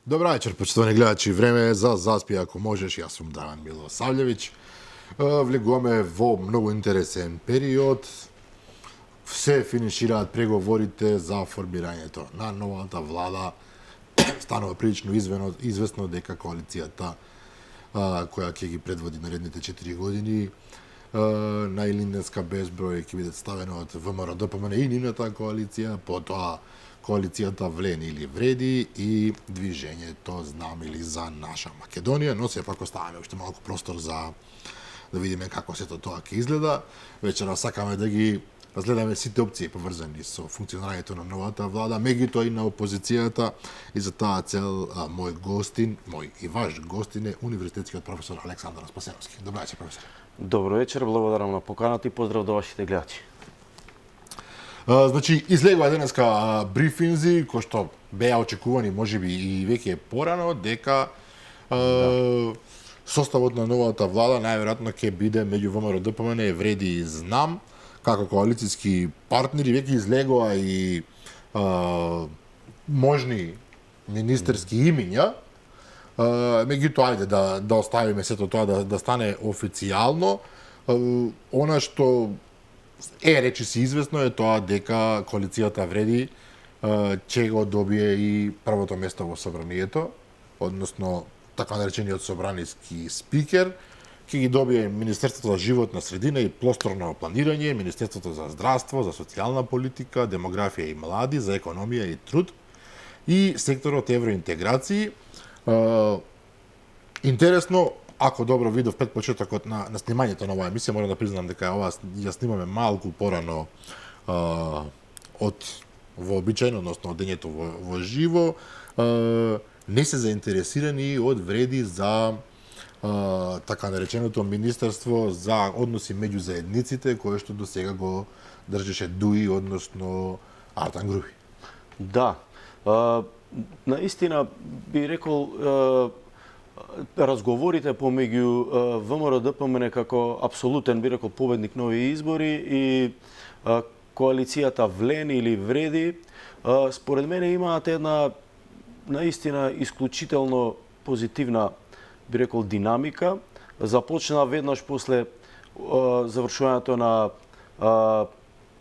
Добра вечер, почитувани гледачи. Време е за заспи ако можеш. Јас сум Драван Милосављевиќ. Влегуваме во многу интересен период. Се финишираат преговорите за формирањето на новата влада. Станува прилично известно дека коалицијата која ќе ги предводи наредните 4 години на Илинденска безброј ќе биде ставена од ВМРО ДПМН и нивната коалиција, потоа коалицијата Влен или Вреди и движењето Знам или За наша Македонија, но сепак оставаме уште малку простор за да видиме како сето тоа ќе изгледа. Вечера сакаме да ги разгледаме сите опции поврзани со функционирањето на новата влада, меѓутоа и на опозицијата, и за таа цел мој и ваш гостин е универзитетскиот професор Александар Спасеновски. Добро вечер, професор. Добро вечер, благодарам на поканата и поздрав до вашите гледачи. Значи, излегува денеска брифинзи, кои што беа очекувани, можеби и веќе порано, дека составот на новата влада најверојатно ќе биде меѓу ВМРО ДПМН, Вреди и Знам, како коалицијски партнери. Веќе излегува и можни министерски имиња. Меѓутоа, ајде да оставиме сето тоа да стане официјално. Она што речиси известно е тоа дека коалицијата Вреди ќе го добие и првото место во собранието, односно така наречениот собраниски спикер, ќе ги добие Министерството за животна средина и просторно планирање, Министерството за здравство, за социјална политика, демографија и млади, за економија и труд и секторот евроинтеграции. Интересно, ако добро видов пред почетокот на снимањето на оваа емисија, морам да признам дека ова ја снимаме малку порано од вообичаено, односно од дењето во живо. Не се заинтересирани од Вреди за така нареченото Министерство за односи меѓу заедниците, кое што до сега го држеше Дуи, односно Артан Груби. Да, наистина би рекол разговорите помеѓу ВМРО ДПМН како апсолутен, би рекол, победник на овие избори и коалицијата Влен или Вреди, според мене имаат една наистина исклучително позитивна, би рекол, динамика. Започна веднаш после завршувањето на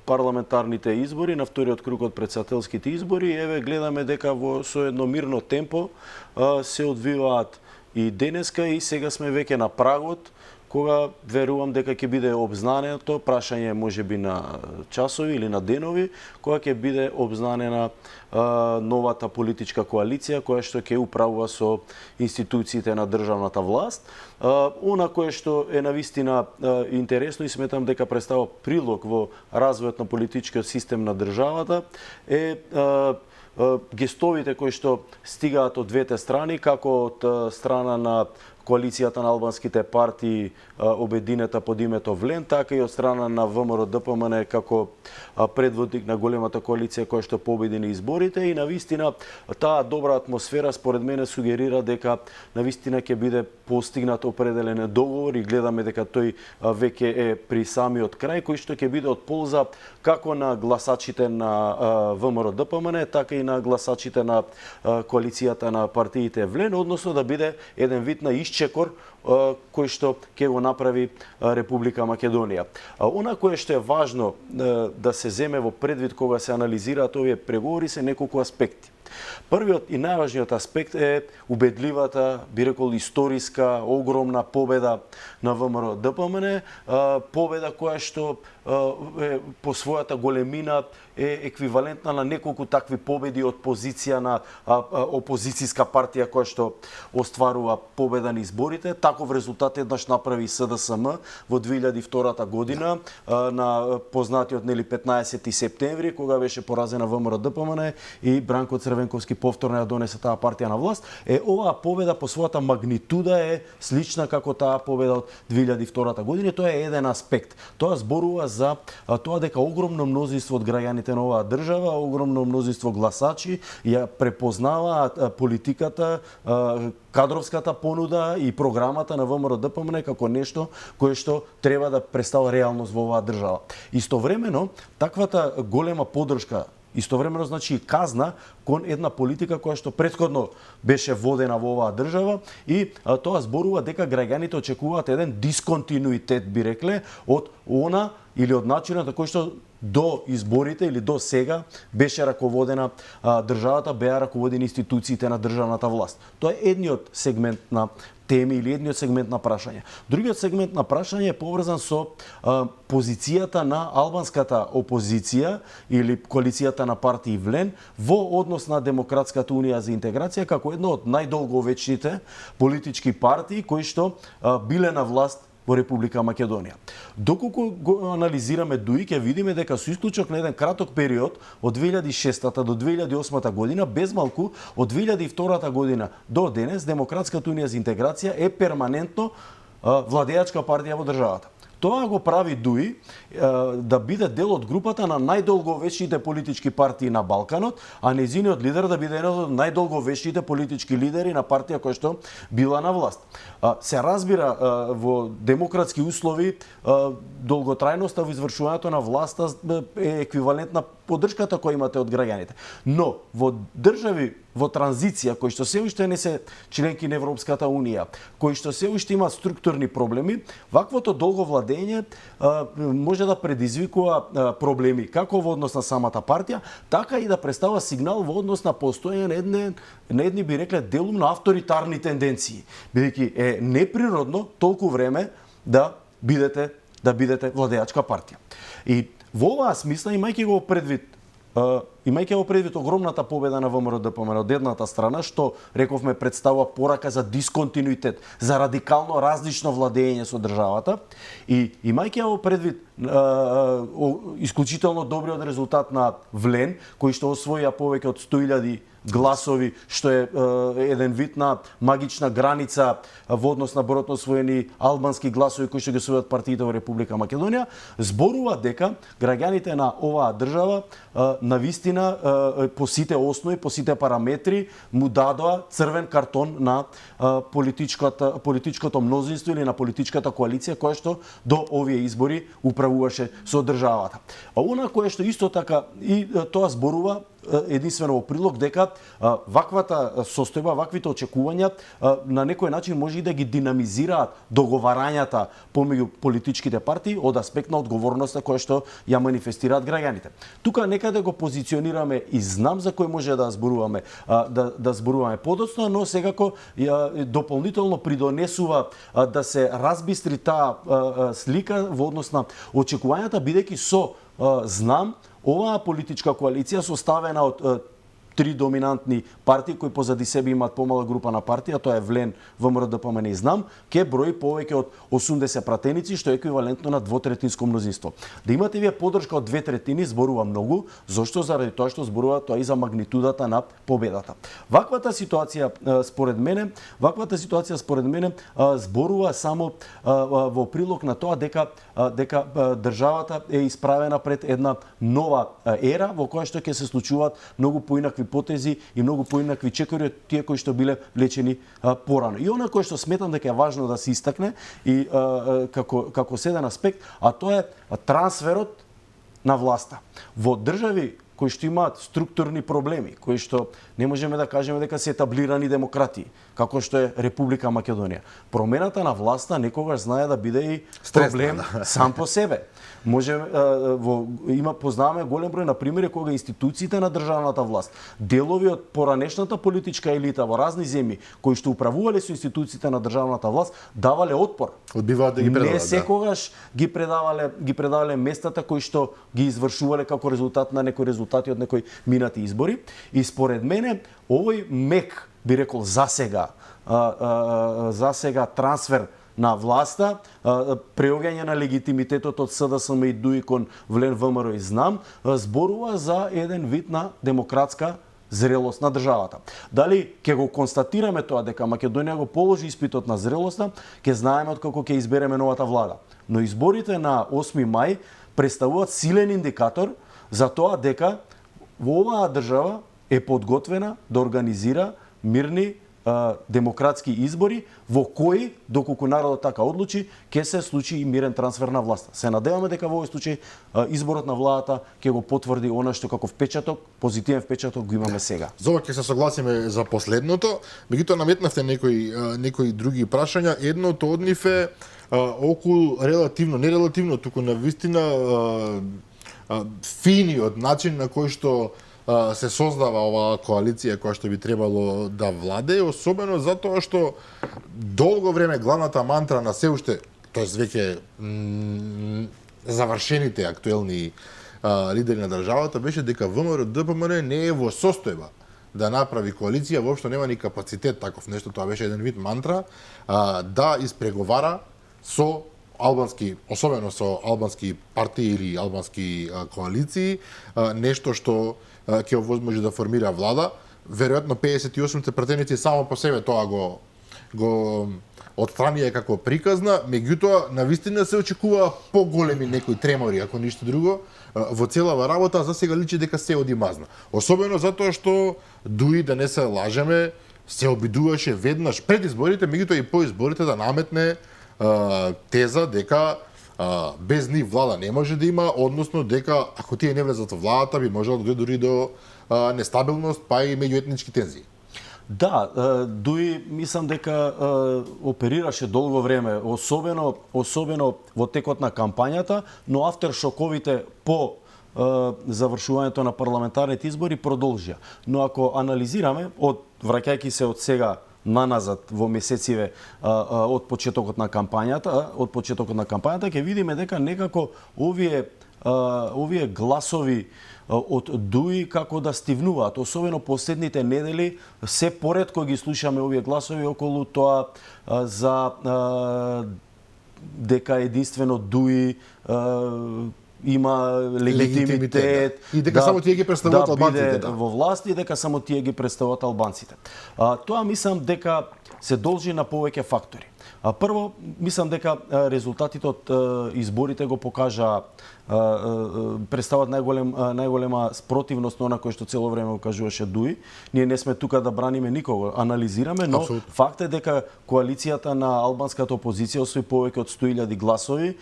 парламентарните избори, на вториот круг од претседателските избори. Еве, гледаме дека со едно мирно темпо се одвиваат и денеска, и сега сме веќе на прагот, кога верувам дека ќе биде обзнането, прашање можеби на часови или на денови, кога ќе биде обзнанена новата политичка коалиција, која што ќе управува со институциите на државната власт. Она кое што е навистина интересно и сметам дека представува прилог во развојот на политичкиот систем на државата е гестовите кои што стигаат од двете страни, како од страна на коалицијата на албанските партии обединета под името Влен, така и од страна на ВМРО ДПМН како предводник на големата коалиција која што победи на изборите. И навистина таа добра атмосфера според мене сугерира дека навистина ќе биде постигнат определен договор, и гледаме дека тој веќе е при самиот крај, кој што ќе биде од полза како на гласачите на ВМРО ДПМН, така и на гласачите на коалицијата на партиите Влен, односно да биде еден вид на исчекор кој што ќе го направи Република Македонија. Она кое што е важно да се земе во предвид кога се анализираат овие преговори се неколку аспекти. Првиот и најважниот аспект е убедливата, би рекол, историска, огромна победа на ВМРО ДПМН, победа која што по својата големина е еквивалентна на неколку такви победи од позиција на опозицијска партија која што остварува победа на изборите. Таков резултат еднаш направи СДСМ во 2002 година на познатиот 15 септември, кога беше поразена ВМРО ДПМН и Бранко Црвенковски повторно ја донесе таа партија на власт. Оваа победа по својата магнитуда е слична како таа победа од 2002 година. Тоа е еден аспект. Тоа зборува за тоа дека огромно мнозинство од граѓаните на оваа држава, огромно мнозинство гласачи ја препознаваат политиката, кадровската понуда и програмата на ВМРО ДПМН како нешто кое што треба да представува реалност во оваа држава. Истовремено, таквата голема поддршка истовремено значи и казна кон една политика која што претходно беше водена во оваа држава и тоа зборува дека граѓаните очекуваат еден дисконтинуитет, би рекле, од она или од начинот на кој што до изборите или до сега беше раководена државата, беа раководени институциите на државната власт. Тоа е едниот сегмент на теми или едниот сегмент на прашање. Другиот сегмент на прашање е поврзан со позицијата на албанската опозиција или коалицијата на партии ВЛЕН во однос на Демократската унија за интеграција како едно од најдолговечните политички партии кои што биле на власт во Република Македонија. Доколку го анализираме ДУИ, ќе видиме дека со исклучок на еден краток период од 2006 до 2008 година, без малку од 2002 година до денес, Демократската унија за интеграција е перманентно владеачка партија во државата. Тоа го прави ДУИ да биде дел од групата на најдолговечните политички партии на Балканот, а нејзиниот лидер да биде еден од најдолговечните политички лидери на партија која што била на власт. Се разбира во демократски услови долготрајноста во извршувањето на власта е еквивалентна поддршката која имате од граѓаните. Но во држави во транзиција, кои што се уште не се членки на Европската унија, кои што се уште имаат структурни проблеми, ваквото долго владење може да предизвикува проблеми како во однос на самата партија, така и да представува сигнал во однос на постоење на едни би рекле делумно авторитарни тенденции, бидејќи е неприродно толку време да бидете владеачка партија. И во оваа смисла, имајќи го предвид огромната победа на ВМРО-ДПМН од едната страна, што рековме представува порака за дисконтинуитет, за радикално различно владење со државата, и имајќи го предвид исклучително добриот резултат на ВЛЕН, кој што освоија повеќе од 100.000 гласови, што е еден вид на магична граница во однос на бројот на освоени албански гласови кои што ги освојат партиите во Република Македонија, зборува дека граѓаните на оваа држава навистина по сите основи, по сите параметри му дадоа црвен картон на политичкото мнозинство или на политичката коалиција која што до овие избори управуваше со државата. А она кое што исто така и тоа зборува единствено во прилог дека ваквата состојба, ваквите очекувања на некој начин може и да ги динамизираат договарањата помеѓу политичките партии од аспект на одговорноста која што ја манифестираат граѓаните. Тука некаде го позиционираме и знам за кој може да зборуваме, да зборуваме подоцна, но секако дополнително придонесува да се разбистри таа слика во однос на очекувањата, бидејќи со знам оваа политичка коалиција составена од три доминантни партии кои позади себе имаат помала група на партија, тоа е ВЛЕН, ВМРО-ДПМН и знам, ке брои повеќе од 80 пратеници, што е еквивалентно на двотретинско мнозинство. Да имате вие поддршка од 2/3 зборува многу, зошто? Заради тоа што зборува тоа и за магнитудата на победата. Ваквата ситуација според мене зборува само во прилог на тоа дека државата е исправена пред една нова ера во која што ќе се случуваат многу поинакви потези и многу поинакви чекори од тие кои што биле влечени порано. И она кое што сметам дека е важно да се истакне и како седен аспект, а тоа е трансферот на власта. Во држави кои што имаат структурни проблеми, кои што не можеме да кажеме дека се етаблирани демократии, како што е Република Македонија. Промената на власта некогаш знае да биде и проблем сам по себе. Познаваме голем број на примери кога институциите на државната власт, делови од поранешната политичка елита во разни земји кои што управувале со институциите на државната власт, давале отпор. Одбиваат да ги предавале. Не секогаш ги предавале местата кои што ги извршувале како резултат на некои резултати од некои минати избори. И според мене овој мек, би рекол за сега трансфер на власта, преоѓање на легитимитетот од СДСМ и ДУИ кон ВЛЕН, ВМРО и знам, зборува за еден вид на демократска зрелост на државата. Дали ќе го констатираме тоа дека Македонија го положи испитот на зрелоста, ќе знаеме откако ќе избереме новата влада. Но изборите на 8 мај представуваат силен индикатор за тоа дека во оваа држава е подготвена да организира мирни демократски избори во кои, доколку народот така одлучи, ќе се случи и мирен трансфер на власта. Се надеваме дека во овој случај изборот на владата ќе го потврди она што како впечаток, позитивен впечаток го имаме сега. За ова ќе се согласиме за последното, меѓутоа наметнавте некои други прашања. Едното од нив е околу релативно, не релативно, туку на вистина финиот начин на кој што се создава оваа коалиција која што би требало да владее, особено затоа што долго време главната мантра на се уште, тоест веќе завршените актуелни лидери на државата беше дека ВМРО ДПМН не е во состојба да направи коалиција, воопшто нема ни капацитет таков нешто, тоа беше еден вид мантра, да испреговара со албански, особено со албански партии или албански коалиции, нешто што ќе овозможи да формира влада. Веројатно 58 пратеници само по себе тоа го отстранија како приказна, меѓутоа навистина се очекува поголеми некои тремори, ако ништо друго, во целава работа, за сега личи дека се оди мазна. Особено затоа што дуи да не се лажеме, се обидуваше веднаш пред изборите, меѓутоа и по изборите да наметне теза дека без нив влада не може да има, односно дека ако тие не влезат во владата би можело да дојде дури до нестабилност, па и меѓуетнички тензии. Да, Дуи мислам дека оперираше долго време, особено во текот на кампањата, но афтершоковите по завршувањето на парламентарните избори продолжија. Но ако анализираме, враќајќи се од сега наназад во месециве од почетокот на кампањата, ќе видиме дека некако овие гласови од Дуи како да стивнуваат, особено последните недели, се поретко ги слушаме овие гласови околу тоа за дека единствено Дуи има легитимитет и дека само тие ги представуваат албанците, да во власт и дека само тие ги представуваат албанците. Тоа мислам дека се должи на повеќе фактори. Прво, мислам дека резултатите од изборите го покажа, представат најголема спротивност на она кој што цело време го кажуваше Дуи. Ние не сме тука да браниме никого, анализираме, но факт е дека коалицијата на албанската опозиција освои повеќе од 100.000 гласови,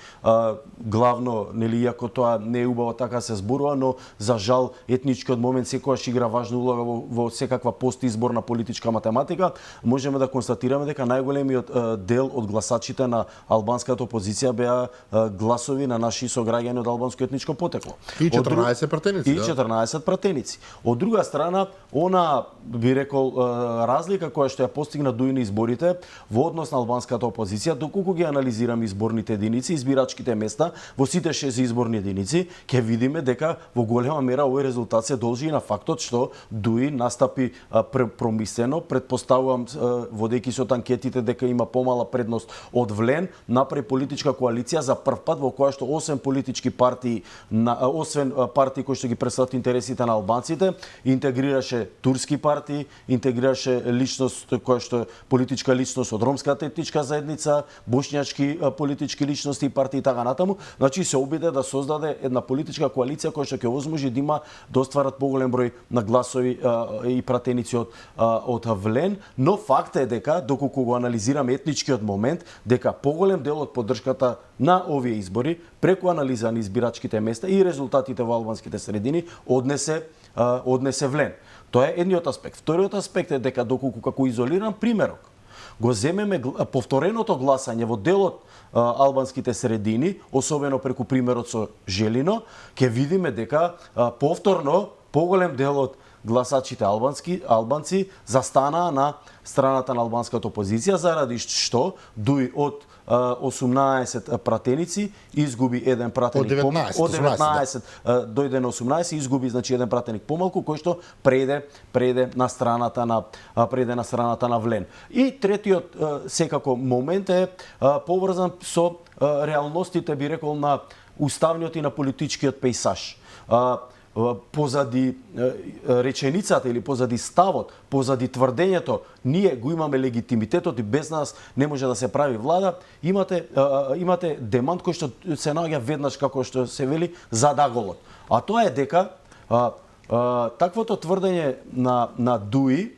главно, нели, иако тоа не е убаво така се зборува, но за жал етничкиот момент секогаш игра важна улога во секаква постизборна политичка математика. Можеме да констатираме дека најголемиот дел од гласачите на албанската опозиција беа гласови на наши сограѓани од албанско етничко потекло. И 14 пратеници. И 14 пратеници. Од друга страна, она, би рекол, разлика која што ја постигна Дуи на изборите во однос на албанската опозиција, доколку ги анализираме изборните единици, избирачките места во сите 6 изборни единици, ќе видиме дека во голема мера овој резултат се должи и на фактот што Дуи настапи промислено, предпоставувам водејќи се од анкетите дека има помала предност од Влен, направи политичка коалиција за прв пат во која што 8 политички партии, освен партии кои што ги представат интересите на албанците, интегрираше турски партии, интегрираше личност која што политичка личност од ромската етничка заедница, боšnjački политички личности и партии и така натаму. Значи се обиде да создаде една политичка коалиција која што ќе возможи да има да остварат поголем број на гласови и пратеници од Влен, но факт е дека доколку го анализираме етничкиот момент, дека поголем дел од поддршката на овие избори преку анализа на избирачките места и резултатите во албанските средини однесе Влен. Тоа е едниот аспект. Вториот аспект е дека доколку како изолиран примерок го земеме повтореното гласање во делот албанските средини, особено преку примерот со Желино, ќе видиме дека повторно поголем дел од гласачите албанци застанаа на страната на албанската опозиција, заради што Дуи од 18 пратеници изгуби еден пратеник од 19 дојде на 18 изгуби значи еден пратеник помалку кој што преде на страната на Влен. И третиот секако момент е поврзан со реалностите, би рекол, на уставниот и на политичкиот пејсаж. Позади реченицата или позади ставот, позади тврдењето, ние го имаме легитимитетот и без нас не може да се прави влада, имате демант кој што се наоѓа веднаш, како што се вели, за даголот. А тоа е дека таквото тврдење на Дуи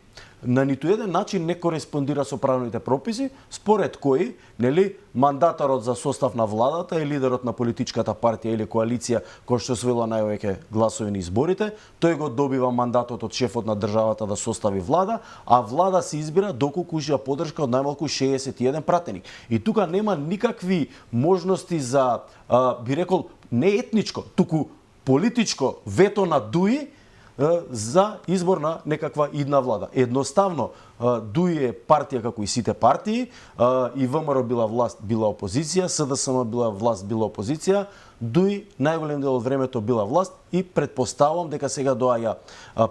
на ниту еден начин не кореспондира со правните прописи, според кои, нели, мандаторот за состав на владата и лидерот на политичката партија или коалиција кој што освоила највеќе гласови на изборите, тој го добива мандатот од шефот на државата да состави влада, а влада се избира доколку ужива подршка од најмалку 61 пратеник. И тука нема никакви можности за, би рекол, не етничко, туку политичко вето на ДУИ за избор на некаква идна влада. Едноставно, ДУИ е партија како и сите партии, и ВМРО била власт, била опозиција, СДСМ била власт, била опозиција, ДУИ најголем дел од времето била власт и предпоставувам дека сега доаѓа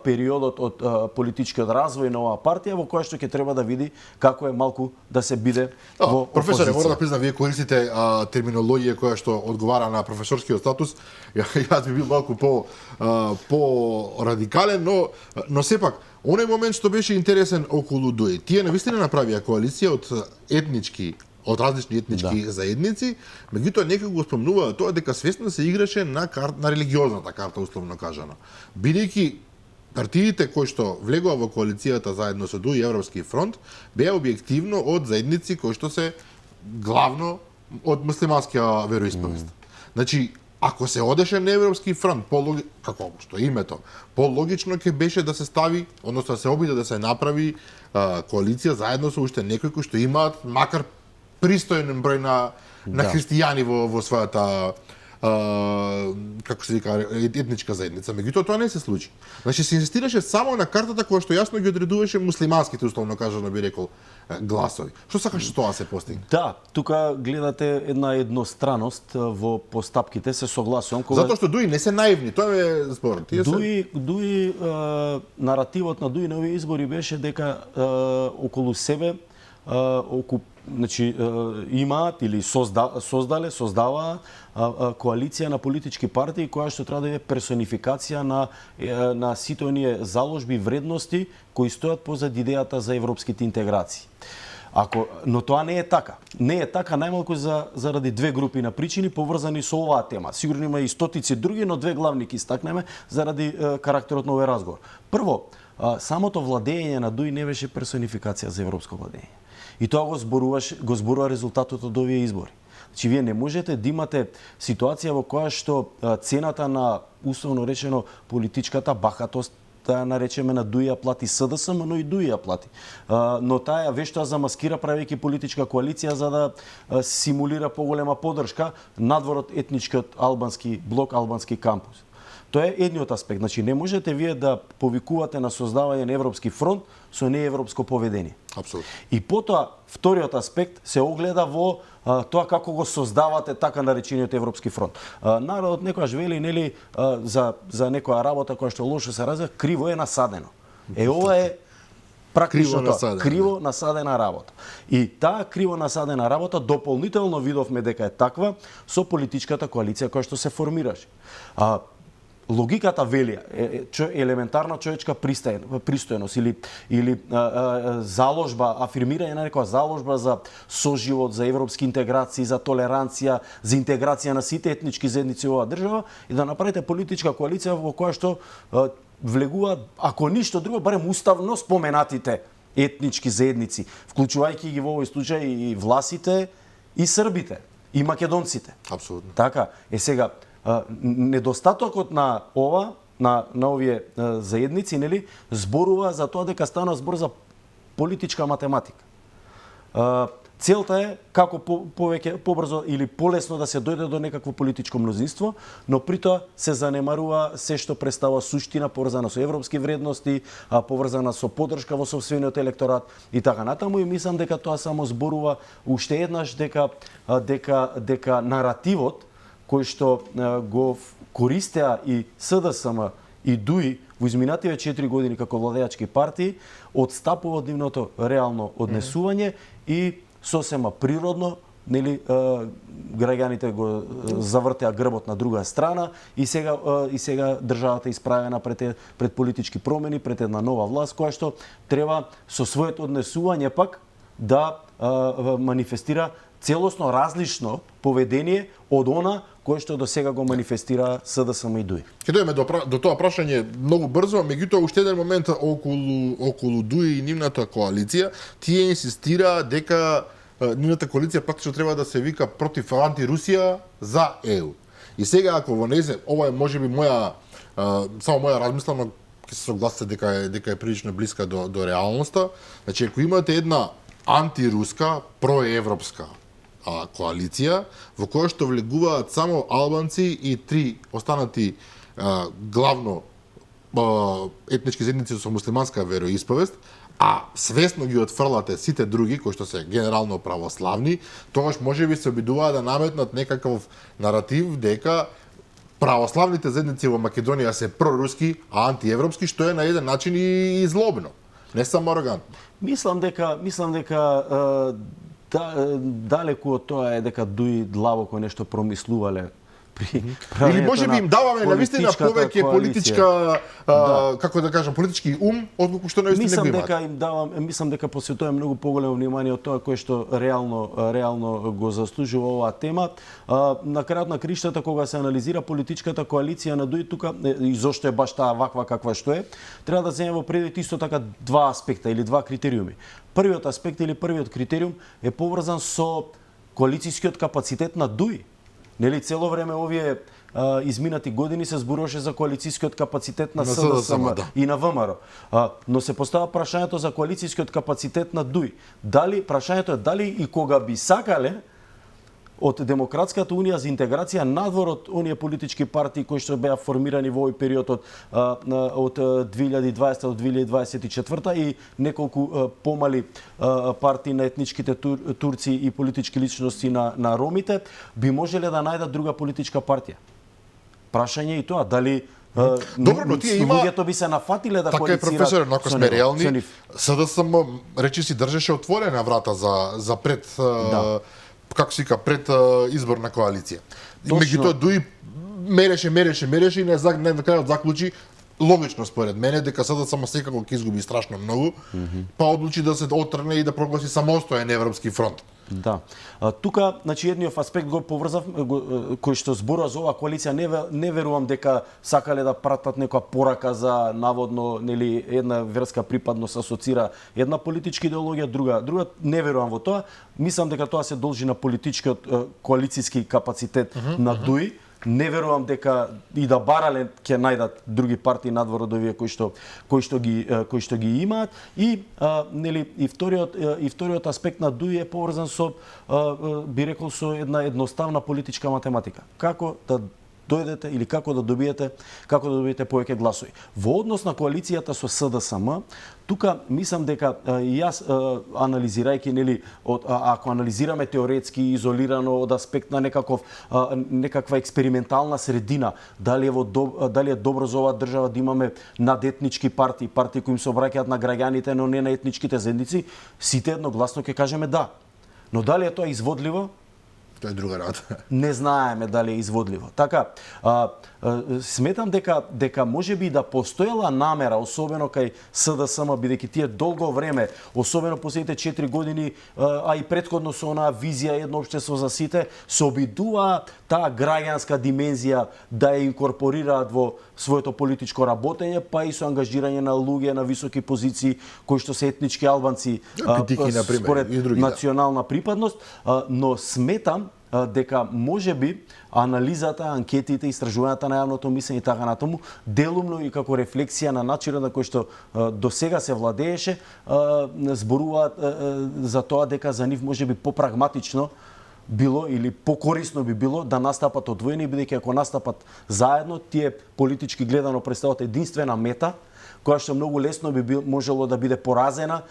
периодот од политичкиот развој на оваа партија во која што ќе треба да види како е малку да се биде во професоре, опозиција. мора да признам, вие користите терминологија која што одговара на професорскиот статус. Јас би бил малку по радикален, но сепак оној момент што беше интересен околу ДУИ. Тие навистина направија коалиција од различни етнички заедници, меѓутоа некако го спомнуваа тоа дека свесно се играше на религиозната карта, условно кажано. Бидејќи партиите кои што влегува во коалицијата заедно со ДУИ и Европски фронт беа објективно од заедници кои што се главно од муслиманска вероисповест. Значи, ако се одеше на Европски фронт, како што името, пологично ќе беше да се стави, односно да се обиде да се направи коалиција заедно со уште некои кои што имаат макар пристојен број на христијани во својата како се вика етничка заедница. Меѓутоа тоа не се случи. Значи се инсистираше само на картата која што јасно ги одредуваше муслиманските, условно кажано би рекол, гласови. Што сакаш што тоа се постигне? Да, тука гледате една едностраност во постапките, се согласувам. Затоа што ДУИ не се наивни, тоа е збор. ДУИ, наративот на ДУИ на овие избори беше дека околу себе значи имаат или создаваа коалиција на политички партии која што треба да е персонификација на сите оние заложби, вредности кои стојат позад идејата за европските интеграции. Но тоа не е така. Не е така најмалку заради две групи на причини поврзани со оваа тема. Сигурно има и стотици други, но две главни ќе истакнеме заради карактерот на овој разговор. Прво, самото владење на ДУИ не беше персонификација за европско владење. И тоа го зборува резултатот од овие избори. Значи, вие не можете да имате ситуација во која што цената на, условно речено, политичката бахатост, да ја наречеме на ДУИ ја плати СДСМ, но и ДУИ ја плати. Но таа веќе тоа замаскира правејќи политичка коалиција за да симулира поголема поддршка надвор од етничкиот албански блок, албански кампус. Тоа е едниот аспект. Значи, не можете вие да повикувате на создавање на Европски фронт со неевропско поведение. Апсолутно. И потоа, вториот аспект се огледа во тоа како го создавате така наречениот Европски фронт. Народот некојаш вели, нели, за некоја работа која што лошо се развива, криво е насадено. Ова е практично тоа, криво насадена работа. И таа криво насадена работа дополнително видовме дека е таква со политичката коалиција која што се формираше. Логиката вели елементарна човечка пристојност или заложба, афирмирање на некоја заложба за соживот, за европски интеграции, за толеранција, за интеграција на сите етнички заедници во оваа држава и да направите политичка коалиција во која што влегуваат, ако ништо друго, барем уставно споменатите етнички заедници, вклучувајќи ги во овој случај и власите, и србите, и македонците. Апсолутно. Така, сега недостатокот на овие заедници, нели, зборува за тоа дека стана збор за политичка математика. Целта е како повеќе, побрзо или полесно да се дојде до некакво политичко мнозинство, но при тоа се занемарува се што представува суштина поврзана со европски вредности, поврзана со поддршка во сопствениот електорат и така натаму, и мислам дека тоа само зборува уште еднаш дека наративот кој што го користеа и СДСМ и ДУИ во изминативе 4 години како владеачки партии, одстапува од нивното реално однесување и сосема природно, нели, граѓаните го завртеа грбот на друга страна и сега државата исправена пред политички промени, пред една нова власт која што треба со своето однесување пак да манифестира целосно различно поведение од она кое што до сега го манифестира СДСМ и ДУИ. Ќе дојдеме до тоа прашање многу брзо, меѓутоа уште еден момент околу ДУИ и нивната коалиција, тие инсистира дека нивната коалиција практично треба да се вика против анти-Русија за ЕУ. И сега ако во незе, ова е можеби само моја размисла, но ќе се согласите дека е прилично блиска до реалноста. Значи ако имате една антируска, проевропска коалиција, во која што влегуваат само албанци и 3 останати главно етнички заедници со муслиманска вероисповест, а свесно ги отфрлате сите други кои што се генерално православни, тогаш можеби се обидуваат да наметнат некаков наратив дека православните заедници во Македонија се проруски, а антиевропски, што е на еден начин и злобно, не само арогантно. Мислам дека далеку од тоа е дека ДУИ длабоко нешто промислувале при или можеби им даваме навистина повеќе политичка како да кажам политички ум отколку што навистина го имаат. Мислам дека посветува многу поголемо внимание од тоа кое што реално го заслужува оваа тема. На крајот на криштата кога се анализира политичката коалиција на ДУИ тука и зошто е баш таа ваква каква што е, треба да земе во предвид исто така два аспекта или два критериуми. Првиот аспект или првиот критериум е поврзан со коалицијскиот капацитет на ДУИ. Нели цело време овие изминати години се зборуваше за коалицијскиот капацитет на СДСМ и на ВМРО. Но се постава прашањето за коалицијскиот капацитет на ДУИ. Прашањето е дали и кога би сакале од Демократската унија за интеграција надвор од оние политички партии кои што беа формирани во овој период од 2020 до 2024 и неколку помали партии на етничките турци и политички личности на ромите, би можеле да најдат друга политичка партија. Прашање и тоа, дали добро, но тие има луѓето би се нафатиле да коалицираат. Така е, професор, ако сме реални, СДСМ речиси држеше отворена врата за пред како се вика, пред изборна коалиција. Меѓутоа ДУИ мереше и на крајот заклучи логично според мене дека СДСМ секако ќе изгуби страшно многу, па одлучи да се отргне и да прогласи самостоен европски фронт. Да. Тука, значи, едниот аспект го поврзав, кој што зборува за оваа коалиција, не верувам дека сакале да пратат некоја порака за наводно, нели, една верска припадност асоцира една политичка идеологија, друга не верувам во тоа. Мислам дека тоа се должи на политичкиот коалицијски капацитет на ДУИ. Не верувам дека и да барале ќе најдат други партии надвор од овие кои што ги имаат и нели и вториот аспект на ДУИ е поврзан со би рекол со една едноставна политичка математика. Како да дојдете или како да добиете повеќе гласови. Во однос на коалицијата со СДСМ, тука мислам дека и јас анализирајќи, нели, ако анализираме теоретски изолирано од аспект на некаква експериментална средина, дали е добро за оваа држава да имаме надетнички партии кои им се обраќаат на граѓаните, но не на етничките заедници, сите едногласно ќе кажеме да. Но дали е тоа изводливо? Тоа е друга работа. Не знаеме дали е изводливо. Така, сметам дека можеби да постоела намера, особено кај СДСМ, бидејќи тие долго време, особено последните 4 години, а и претходно со онаа визија едно општество за сите, се обидува таа граѓанска димензија да ја инкорпорираат во своето политичко работење, па и со ангажирање на луѓе на високи позиции кои што се етнички албанци според национална припадност, но сметам дека можеби анализата, анкетите, истражувањата на јавното мислење и така натаму, делумно и како рефлексија на начинот на кој што до сега се владееше, зборуваат за тоа дека за нив можеби попрагматично било или покорисно би било да настапат одвоени, бидејќи ако настапат заедно, тие политички гледано представуваат единствена мета, која што многу лесно би можело да биде поразена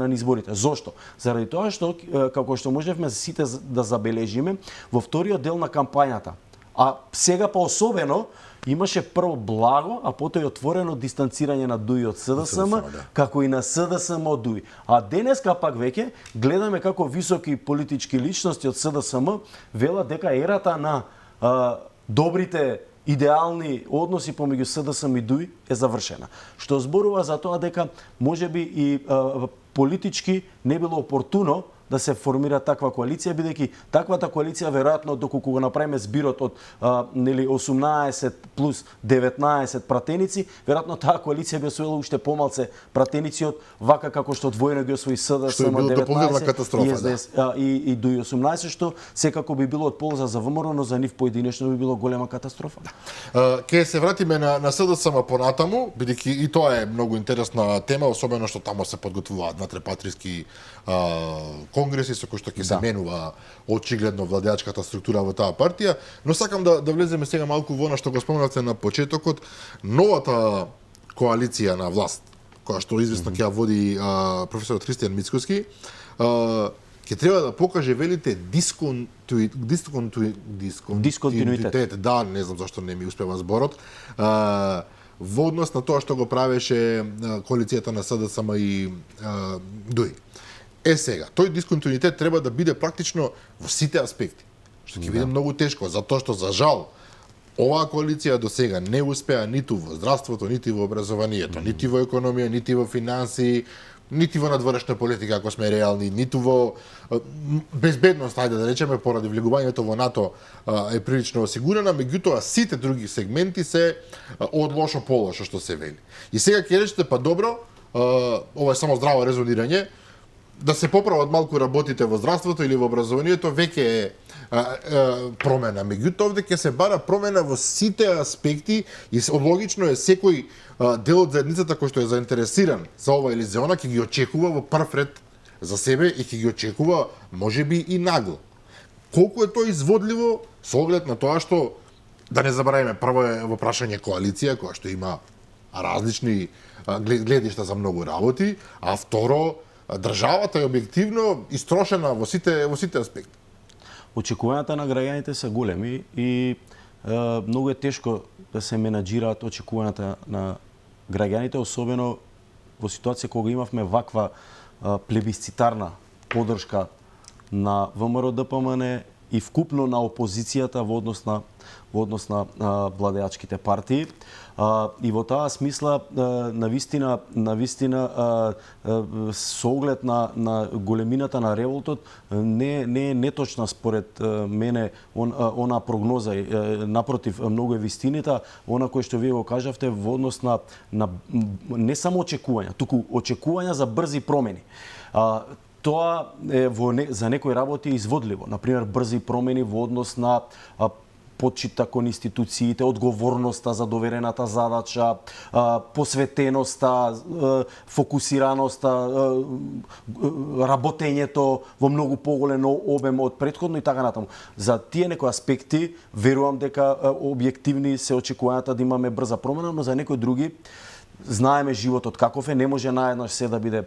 на изборите. Зошто? Заради тоа што, како што можевме сите да забележиме, во вториот дел на кампањата, а сега па особено, имаше прво благо, а потоа и отворено дистанцирање на ДУИ од СДСМ, како и на СДСМ од ДУИ. А денеска пак веќе гледаме како високи политички личности од СДСМ велат дека ерата на добрите идеални односи помеѓу СДСМ и ДУИ е завршена. Што зборува за тоа дека можеби и политички не било опортуно да се формира таква коалиција, бидејќи таквата коалиција веројатно доколку го направиме збирот од 18 плюс 19 пратеници, веројатно таа коалиција би освоила уште помалце пратеници од вака како што одвоено ги освои СДСМ 19 и до 18, што секако би било од полза за ВМРО, но за нив поединечно би било голема катастрофа. Ке се вратиме на СДСМ понатаму, бидејќи и тоа е многу интересна тема, особено што тамо се подготвуваат внатре-патриски конгреси со кои што ќе се менува очигледно владеачката структура во таа партија, но сакам да влеземе сега малку во она што го спомнавте на почетокот, новата коалиција на власт, која што известно ќе ја води професорот Христијан Мицкоски, ќе треба да покаже, велите, дисконтинуитет. Да, не знам зашто не ми успева зборот. Во однос на тоа што го правеше коалицијата на СДСМ и ДУИ. Сега, тој дисконтинуитет треба да биде практично во сите аспекти, што ќе биде многу тешко, затоа што за жал оваа коалиција до сега не успеа ниту во здравството, нити во образованието, нити во економија, нити во финансии, нити во надворешна политика, ако сме реални, ниту во безбедност, ајде да речеме, поради влегувањето во НАТО е прилично осигурена, меѓутоа сите други сегменти се од лошо по лошо, што се вели. И сега ќе речете, па добро, ова е само здраво резонирање, да се поправат малку работите во здравството или во образованието, веќе е промена. Меѓутоа, овде ќе се бара промена во сите аспекти и логично е секој дел од заедницата кој што е заинтересиран за ова или за она, ќе ги очекува во прв ред за себе и ќе ги очекува, можеби и нагло. Колку е тоа изводливо, со оглед на тоа што, да не забравиме, прво е во прашање коалиција, која што има различни гледишта за многу работи, а второ, државата е објективно истрошена во сите аспекти. Очекувањата на граѓаните се големи и многу е тешко да се менаџираат очекувањата на граѓаните, особено во ситуација кога имавме ваква плебисцитарна поддршка на ВМРО-ДПМН и вкупно на опозицијата во однос на владеачките партии. И во таа смисла, навистина со оглед на големината на револтот, не е неточна според мене она прогноза. Напротив, многу е вистината, она кој што вие го кажавте во однос на не само очекувања, туку очекувања за брзи промени. Тоа е за некои работи изводливо. Например, брзи промени во однос на почита кон институциите, одговорноста за доверената задача, посветеноста, фокусираноста, работењето во многу поголем обем од претходно и така натаму. За тие некои аспекти верувам дека објективни се очекувањата да имаме брза промена, но за некои други знаеме животот каков е, не може наеднаш се да биде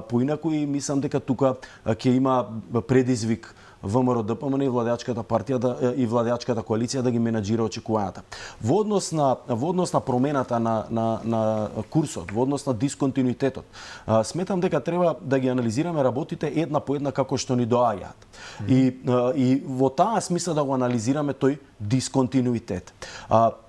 поинаку и мислам дека тука ќе има предизвик ВМРО-ДПМН и владеачката партија и владеачката коалиција да ги менаџира очекувањата. Во однос на промената на курсот, во однос на дисконтинуитетот, сметам дека треба да ги анализираме работите една по една како што ни доаѓаат. И во таа смисла да го анализираме тој дисконтинуитет.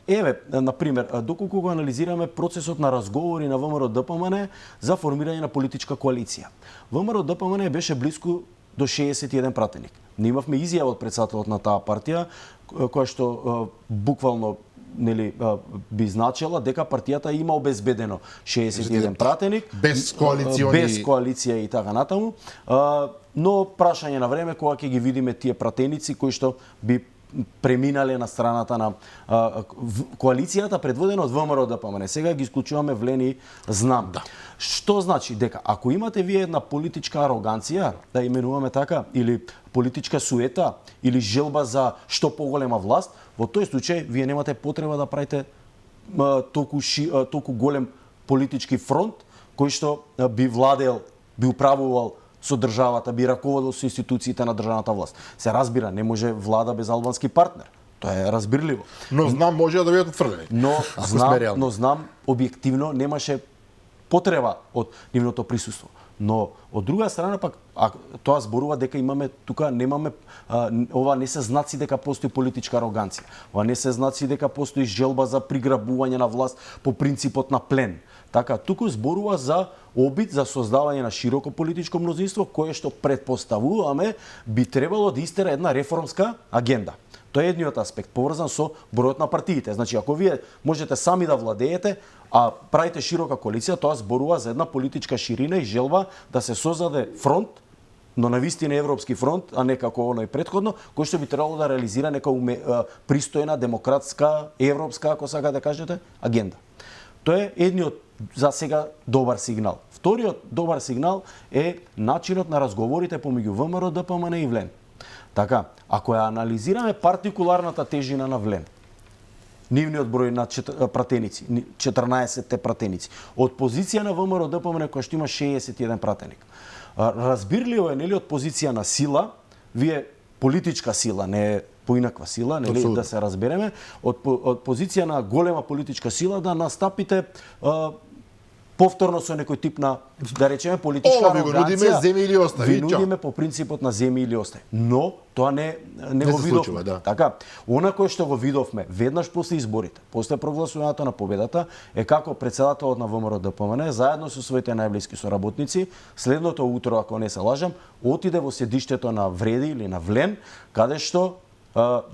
Еве, например, доколку го анализираме процесот на разговори на ВМРО-ДПМН за формирање на политичка коалиција. ВМРО-ДПМН беше близко до 61 пратеник. Ние имавме изјава од председателот на таа партија, која што буквално би значила дека партијата има обезбедено 61 пратеник, без коалиција и така натаму, но прашање на време кога ќе ги видиме тие пратеници кои што би преминале на страната на коалицијата предводена од ВМРО-ДПМН. Сега ги исклучуваме Влени Знам. Да. Што значи дека ако имате вие една политичка ароганција, да именуваме така, или политичка суета, или желба за што поголема власт, во тој случај вие немате потреба да правите толку голем политички фронт кој што би владеел, би управувал со државата, би раководил со институциите на државната власт. Се разбира, не може влада без албански партнер. Тоа е разбирливо. Но знам може да бидат отфрлени. Но знам објективно немаше потреба од нивното присуство. Но од друга страна пак тоа зборува дека имаме тука немаме ова не се знаци дека постои политичка ароганција. Ова не се знаци дека постои желба за приграбување на власт по принципот на плен. Така, туку зборува за обид за создавање на широко политичко мнозинство кое што претпоставуваме би требало да истера една реформска агенда. Тоа е едниот аспект, поврзан со бројот на партиите. Значи, ако вие можете сами да владеете, а правите широка коалиција, тоа зборува за една политичка ширина и желба да се создаде фронт, но на вистина европски фронт, а не како оној претходно, кој што би требало да реализира нека пристојна, демократска, европска, ако сака да кажете, агенда. Тоа е едниот за сега добар сигнал. Вториот добар сигнал е начинот на разговорите помеѓу ВМРО, ДПМН и ВЛЕН. Така, ако ја анализираме партикуларната тежина на ВЛЕН, нивниот број на пратеници, 14 пратеници, од позиција на ВМРО ДПМН која што има 61 пратеник. Разбирливо е, нели, од позиција на сила, вие политичка сила, не е поинаква сила, нели, да се разбереме, од позиција на голема политичка сила да настапите повторно со некој тип на, да речеме, политичка арогансија. Ви го нудиме, земи или остави. Ви нудиме по принципот на земи или остави. Но тоа не го видовме. Да. Така, она кое што го видовме веднаш после изборите, после прогласувањето на победата, е како председателот на ВМРО ДПМН заедно со своите најблиски соработници, следното утро, ако не се лажам, отиде во седиштето на Вреди или на ВЛЕН, каде што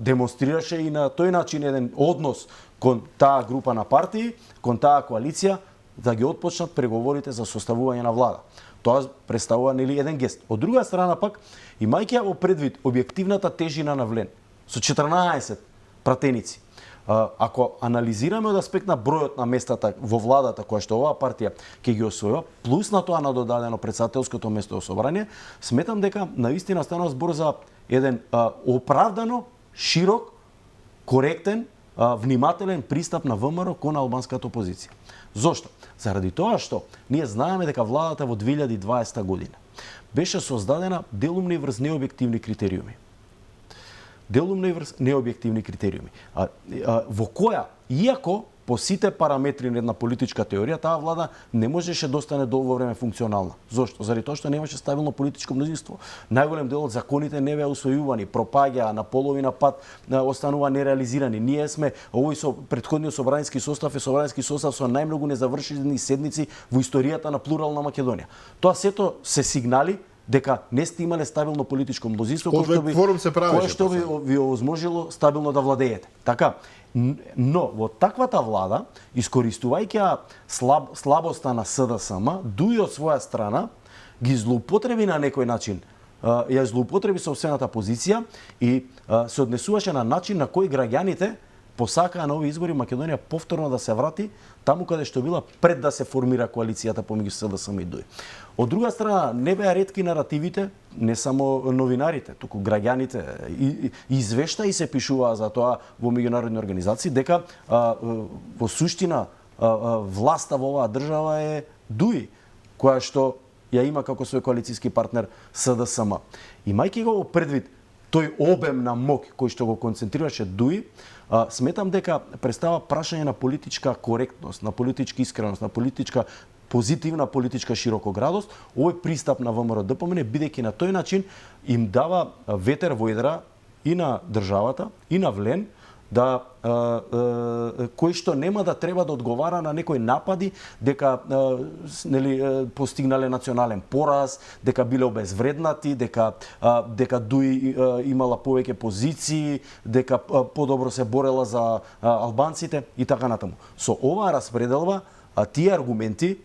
демонстрираше и на тој начин еден однос кон таа група на партии, кон таа коалиција, да ги отпочнат преговорите за составување на влада. Тоа представува, нели, еден гест. Од друга страна пак, имајќи во предвид објективната тежина на ВЛЕН со 14 пратеници, ако анализираме од аспект на бројот на местата во владата која што оваа партија ќе ги освојува, плюс на тоа надодадено председателското место во собрание, сметам дека навистина станува збор за еден оправдано, широк, коректен, внимателен пристап на ВМРО кон албанската опозиција. Зошто? Заради тоа што ние знаеме дека владата во 2020 година беше создадена делумно и врз необјективни критериуми. Делумно и врз необјективни критериуми. Во која, иако по сите параметри на една политичка теорија, таа влада не можеше да остане долго време функционална. Зошто? Заради тоа што немаше стабилно политичко мнозинство. Најголем дел од законите не беа усвојувани, пропаѓаа, на половина пат останува нереализирани. Ние сме, овој со претходниот собрански состав е собрански состав со најмногу незавршени седници во историјата на плурална Македонија. Тоа сето се сигнали дека не сте имале стабилно политичко мнозинство кое што ви овозможило стабилно да владеете. Така, но во таквата влада, искористувајќи слабоста на СДСМ, дуи од своја страна ги злоупотреби на некој начин, ја злоупотреби собствената позиција и се однесуваше на начин на кој граѓаните посакаа на овие избори Македонија повторно да се врати таму каде што била пред да се формира коалицијата помеѓу СДСМ и ДУИ. Од друга страна, не беа ретки наративите, не само новинарите, туку граѓаните и извештаи се пишуваа за тоа во меѓународни организации дека во суштина власта во оваа држава е ДУИ, која што ја има како свој коалицијски партнер СДСМ. Имајќи го во предвид тој обем на мок кој што го концентрираше ДУИ, сметам дека представа прашање на политичка коректност, на политичка искреност, на политичка позитивна политичка широкоградост, овој пристап на ВМРО ДПМН, бидејќи на тој начин им дава ветер во едра и на државата, и на ВЛЕН, да кој што нема да треба да одговара на некои напади дека нели постигнале национален пораз, дека биле обезвреднати, дека ДУИ имала повеќе позиции, дека подобро се борела за албанците и така натаму. Со оваа распределба тие аргументи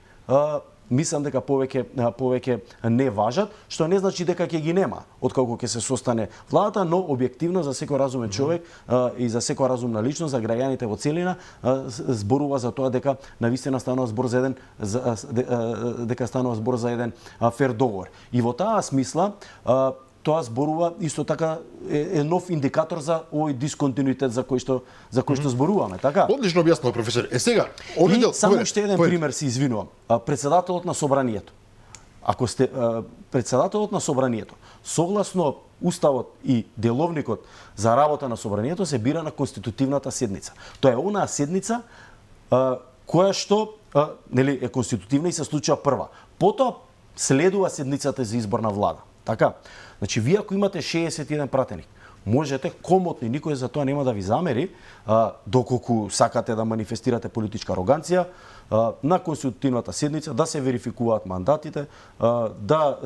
мислам дека повеќе не важат, што не значи дека ќе ги нема откако ќе се состане владата, но објективно за секој разумен човек и за секоја разумна личност, за граѓаните во целина, зборува за тоа дека навистина станува збор за еден фер договор. И во таа смисла тоа зборува исто така е нов индикатор за овој дисконтинуитет за кој што зборуваме, така? Одлично објаснува професор. Сега, само уште еден пример се извинувам. Председателот на собранието. Ако сте председателот на собранието, согласно уставот и деловникот за работа на собранието се бира на конститутивната седница. Тоа е онаа седница која што нели е конститутивна и се случува прва. Потоа следува седницата за избор на влада. Така? Значи, вие ако имате 61 пратеник, можете комотни, никој за тоа нема да ви замери, доколку сакате да манифестирате политичка ароганција, на конститутивната седница да се верификуваат мандатите, да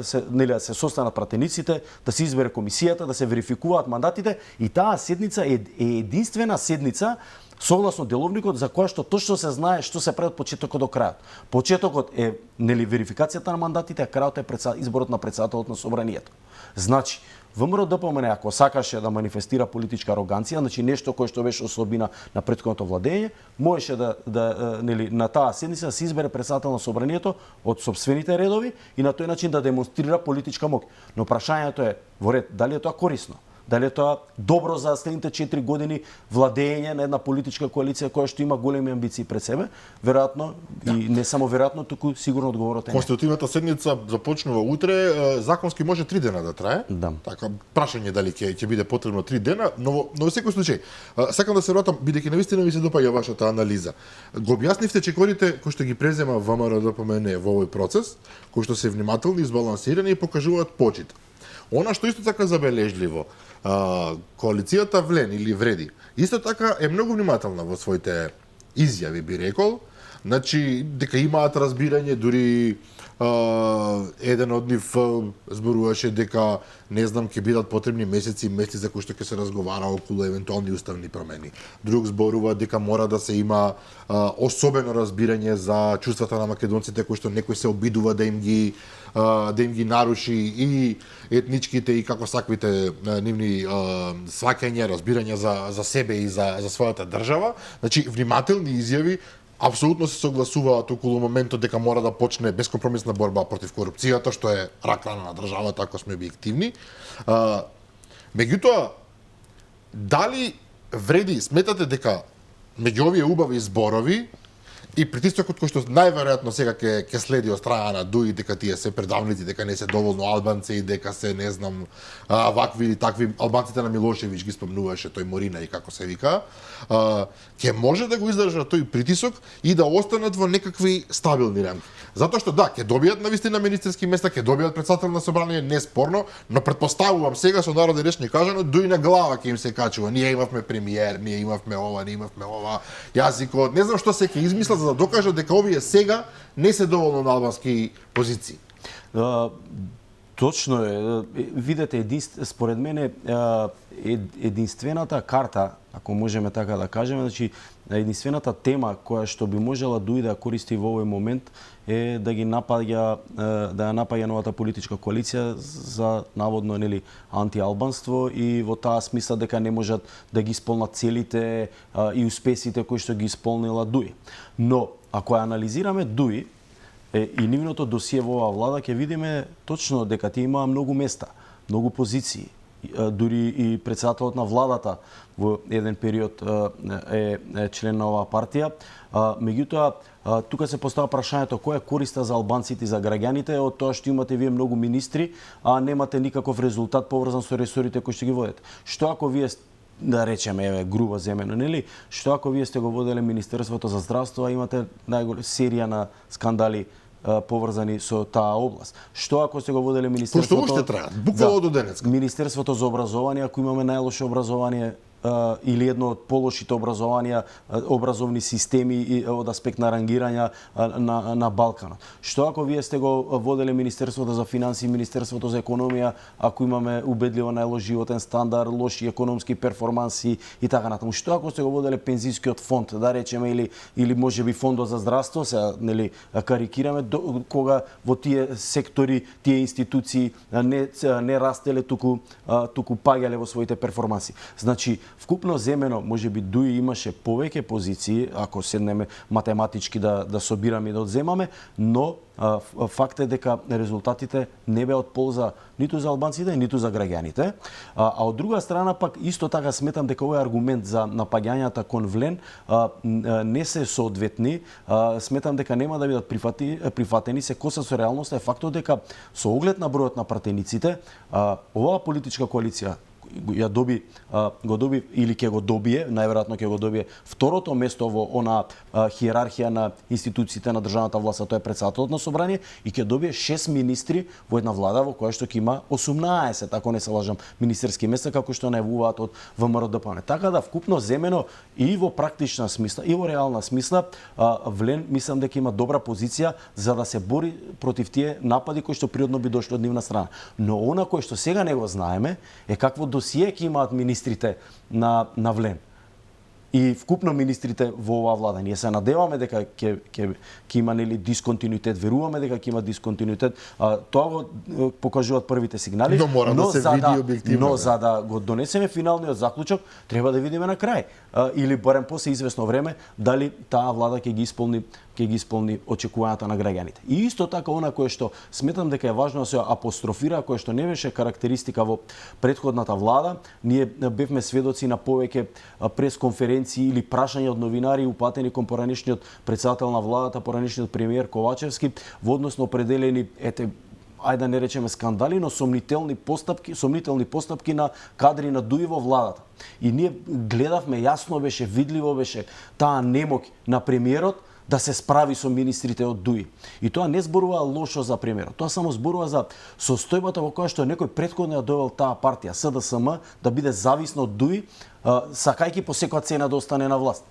се состанат пратениците, да се избере комисијата, да се верификуваат мандатите и таа седница е единствена седница согласно деловникот за која што точно се знае што се прави од почетокот до крајот. Почетокот е верификацијата на мандатите, а крајот е изборот на председателот на собранието. Значи, ВМРО-ДПМНЕ ако сакаше да манифестира политичка ароганција, значи нешто кое што беше особина на претходното владење, можеше на таа седница да се избере председател на собранието од сопствените редови и на тој начин да демонстрира политичка моќ. Но прашањето е во ред, дали е тоа корисно? Дали е тоа добро за следните 4 години владење на една политичка коалиција која што има големи амбиции пред себе? Веројатно, и не само веројатно, туку сигурно одговорот е не. Конститутивната седница започнува утре, законски може 3 дена да трае. Да. Така, прашање дали ќе биде потребно 3 дена, но во секој случај, сакам да се вратам, бидејќи навистина ми се допаѓа вашата анализа. Го објаснивте чекорите кои што ги презема ВМРО-ДПМНЕ во овој процес, кои што се внимателни, избалансирани и покажуваат почит. Она што исто така забележливо, коалицијата Влен или Вреди, исто така е многу внимателна во своите изјави, би рекол, значи дека имаат разбирање, дури еден од нив зборуваше дека не знам ќе бидат потребни месеци за кои што ќе се разговара околу евентуални уставни промени. Друг зборува дека мора да се има особено разбирање за чувствата на македонците кои што некој се обидува да им ги наруши и етничките и како саквите нивни сваќања, разбирања за себе и за својата држава. Значи внимателни изјави, апсолутно се согласуваат околу моментот дека мора да почне бескомпромисна борба против корупцијата, што е рак рана на државата, ако сме објективни. Меѓутоа, дали Вреди сметате дека меѓу овие убави зборови и притисокот кој што најверојатно сега ќе следи од страна на ДУИ, дека тие се предавници, дека не се доволно албанци, дека се не знам вакви или такви, албанците на Милошевиќ ги спомнуваше тој Морина и како се вика, ќе може да го издржат тој притисок и да останат во некакви стабилни рамки. Затоа што да, ќе добијат навистина министерски места, ќе добијат председател на собрание, не спорно, но претпоставувам сега со народни речни кажано, дуи на глава ќе им се качува. Ние имавме премиер, ние имавме ова, јазикот, не знам што се ќе измислат за да докажат дека овие сега не се доволно на албански позиции. Точно е. Видете, според мене единствената карта, ако можеме така да кажеме, значи единствената тема која што би можела ДУИ да користи во овој момент е да ја напаѓа новата политичка коалиција за наводно антиалбанство и во таа смисла дека не можат да ги исполнат целите и успесите кои што ги исполнила ДУИ. Но ако ја анализираме ДУИ и нивното досие во оваа влада, ќе видиме точно дека тие имаа многу места, многу позиции. Дури и председателот на владата во еден период е член на оваа партија. Меѓутоа, тука се постава прашањето која е користа за албанците и за граѓаните од тоа што имате вие многу министри, а немате никаков резултат поврзан со ресорите кои што ги водите. Што ако вие, да речеме, грубо земено, нели? Што ако вие сте го воделе Министерството за здравство, а имате најголема серија на скандали поврзани со таа област. Што ако сте го воделе Министерството... Што уште траат, буквално до денеска. Министерството за образование, ако имаме најлошо образование или едно од полошите образование, образовни системи од аспект на рангирање на Балканот. Што ако вие сте го воделе Министерството за финансии, Министерството за економија, ако имаме убедливо најлош животен стандард, лоши економски перформанси и така натаму. Што ако сте го воделе пензискиот фонд, да речеме, или можеби фондот за здравство, се нели карикираме, кога во тие сектори, тие институции не растеле, туку паѓале во своите перформанси. Значи, вкупно земено, можеби ДУИ имаше повеќе позиции, ако седнеме математички да собираме и да одземаме, но факт е дека резултатите не беа од полза ниту за албанците, ниту за граѓаните. А од друга страна пак исто така сметам дека овој аргумент за напаѓањата кон Влен не се соодветни. Сметам дека нема да бидат прифатени, се коса со реалноста е фактот дека со оглед на бројот на пратениците, оваа политичка коалиција го доби или ќе го добие, најверојатно ќе го добие второто место во она хиерархија на институциите на државната власт, а тоа е претседателот на собрание, и ќе добие 6 министри во една влада во која што ќе има 18, ако не се лажам, министерски места како што најавуваат од ВМРО ДПМН. Така да вкупно земено и во практична смисла и во реална смисла Влен мислам дека има добра позиција за да се бори против тие напади кои што природно би дошло од нивна страна. Но она кој што сега не го знаеме е какво досие ќе имаат министрите на Влен и вкупно министрите во оваа влада. Ние се надеваме дека ќе има нели дисконтинуитет, веруваме дека ќе има дисконтинуитет. Тоа го покажуваат првите сигнали. Но мора да се види објективно. Но за да го донесеме финалниот заклучок, треба да видиме на крај. Или барем после известно време дали таа влада ќе ги исполни очекувањата на граѓаните. И исто така она кое што сметам дека е важно да се апострофира, кое што не беше карактеристика во претходната влада, ние бевме сведоци на повеќе пресконференции или прашања од новинари упатени кон поранешниот претседател на владата, поранешниот премиер Ковачевски во однос на определени ајде да не речеме скандали, но сомнителни постапки на кадри на ДУИ во владата. И ние гледавме, јасно беше, видливо беше таа немоќ на премиерот да се справи со министрите од ДУИ. И тоа не зборува лошо за премиерот. Тоа само зборува за состојбата во која што некој претходно ја довел таа партија СДСМ да биде зависна од ДУИ, сакајќи по секоја цена да остане на власт.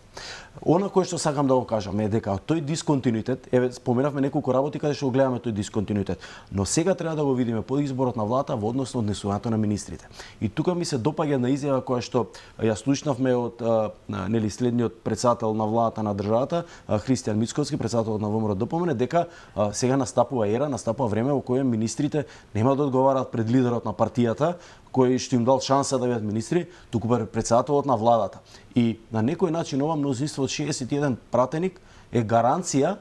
Она кое што сакам да го кажам е дека тој дисконтинуитет, споменавме неколку работи каде што го гледаме тој дисконтинуитет, но сега треба да го видиме по изборот на владата во однос на однесувањето на министрите. И тука ми се допаѓа на изјава која што ја слушнавме од нели следниот претседател на владата на државата, Христијан Мицковски, претседателот на ВМРО ДПМН, дека сега настапува време во кое министрите нема да одговараат пред лидерот на партијата, кој што им дал шанса да бидат министри, туку претседателот на владата. И на некој начин ова мнозинство од 61 пратеник е гаранција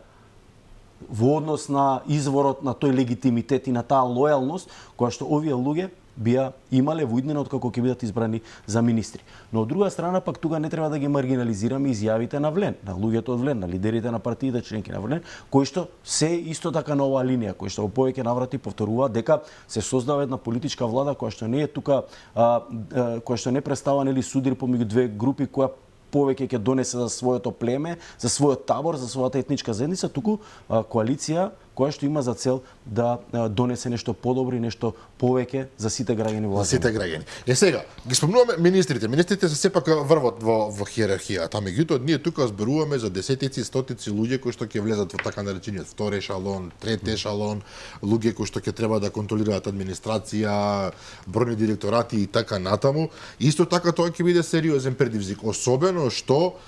во однос на изворот на тој легитимитет и на таа лојалност која што овие луѓе бија имале во иднина откако ќе бидат избрани за министри. Но од друга страна пак тука не треба да ги маргинализираме изјавите на Влен, на луѓето од Влен, на лидерите на партиите, членки на Влен, кои што се исто така на оваа линија, кои што во повеќе наврати повторуваат дека се создава една политичка влада која што не е тука, која што не представува нели судир помеѓу две групи која повеќе ќе донесе за своето племе, за својот табор, за својата етничка заедница, туку коалиција која што има за цел да донесе нешто подобро и нешто повеќе за сите граѓани во За сите граѓани. Сега, ги спомнуваме министрите. Министрите се сепак врват во хиерархијата. Меѓутоа, ние тука зборуваме за десетици, стотици луѓе кои што ќе влезат во така наречениот втори ешалон, трети ешалон, луѓе кои што ќе треба да контролираат администрација, бројни директорати и така натаму. Исто така тоа ќе биде сериозен предизвик, особено што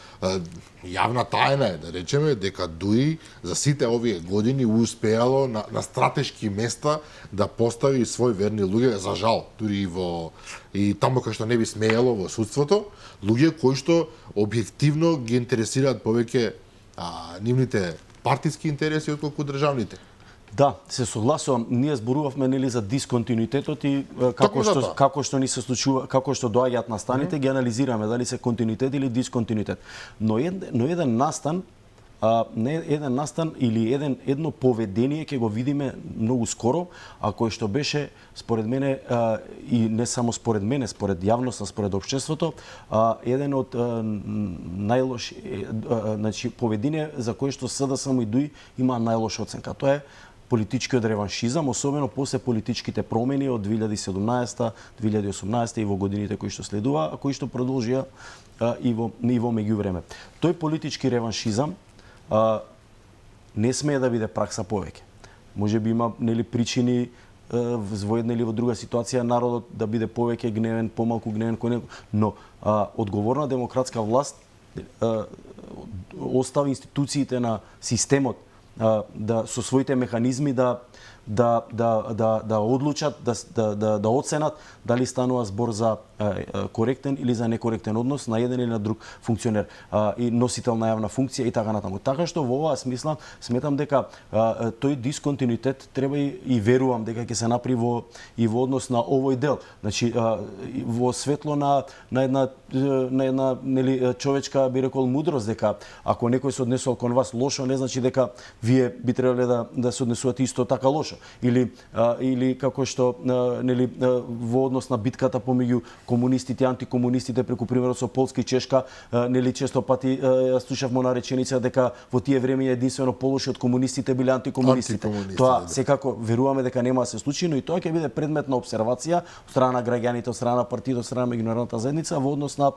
јавна тајна е, да речеме, дека ДУИ за сите овие години успеало на стратешки места да постави свој верни луѓе, за жал, дури и таму кај што не би смеело во судството, луѓе кои што објективно ги интересираат повеќе нивните партиски интереси отколку државните. Да, се согласувам. Ние зборувавме нели за дисконтинуитетот и како што ни се случува, како што доаѓаат настаните, ги анализираме дали се континуитет или дисконтинуитет. Но еден настан или едно поведение ќе го видиме многу скоро, а кој што беше според мене и не само според мене, според јавноста, според општеството, еден од најлоши, значи поведение за кој што СДСМ и ДУИ има најлоша оценка. Тоа е политичкиот реваншизам, особено после политичките промени од 2017, 2018 и во годините кои што следува, а кои што продолжија и во меѓувреме. Тој политички реваншизам не смее да биде пракса повеќе. Може би има нели причини во една или во друга ситуација народот да биде повеќе гневен, помалку гневен кој некој, но одговорна демократска власт остави институциите на системот да со своите механизми да одлучат, да оценат дали станува збор за коректен или за некоректен однос на еден или на друг функционер и носител на јавна функција и така натаму. Така што во оваа смисла сметам дека тој дисконтинуитет треба и верувам дека ќе се направи и во однос на овој дел. Значи во светло на една нели човечка би рекол мудрост, дека ако некој се однесува кон вас лошо, не значи дека вие би требале да се однесувате исто така лошо. Или како што нели во однос на битката помеѓу комунистите, антикомунистите преку примерот со Полска и Чешка, нели често пати ја слушавме на реченица дека во тие времења единствено полоши од комунистите биле антикомунистите. Тоа да. секако веруваме дека нема да се случи, но и тоа ќе биде предмет на обсервација од страна на граѓаните, од страна на партиите, од страна на меѓународната заедница во однос на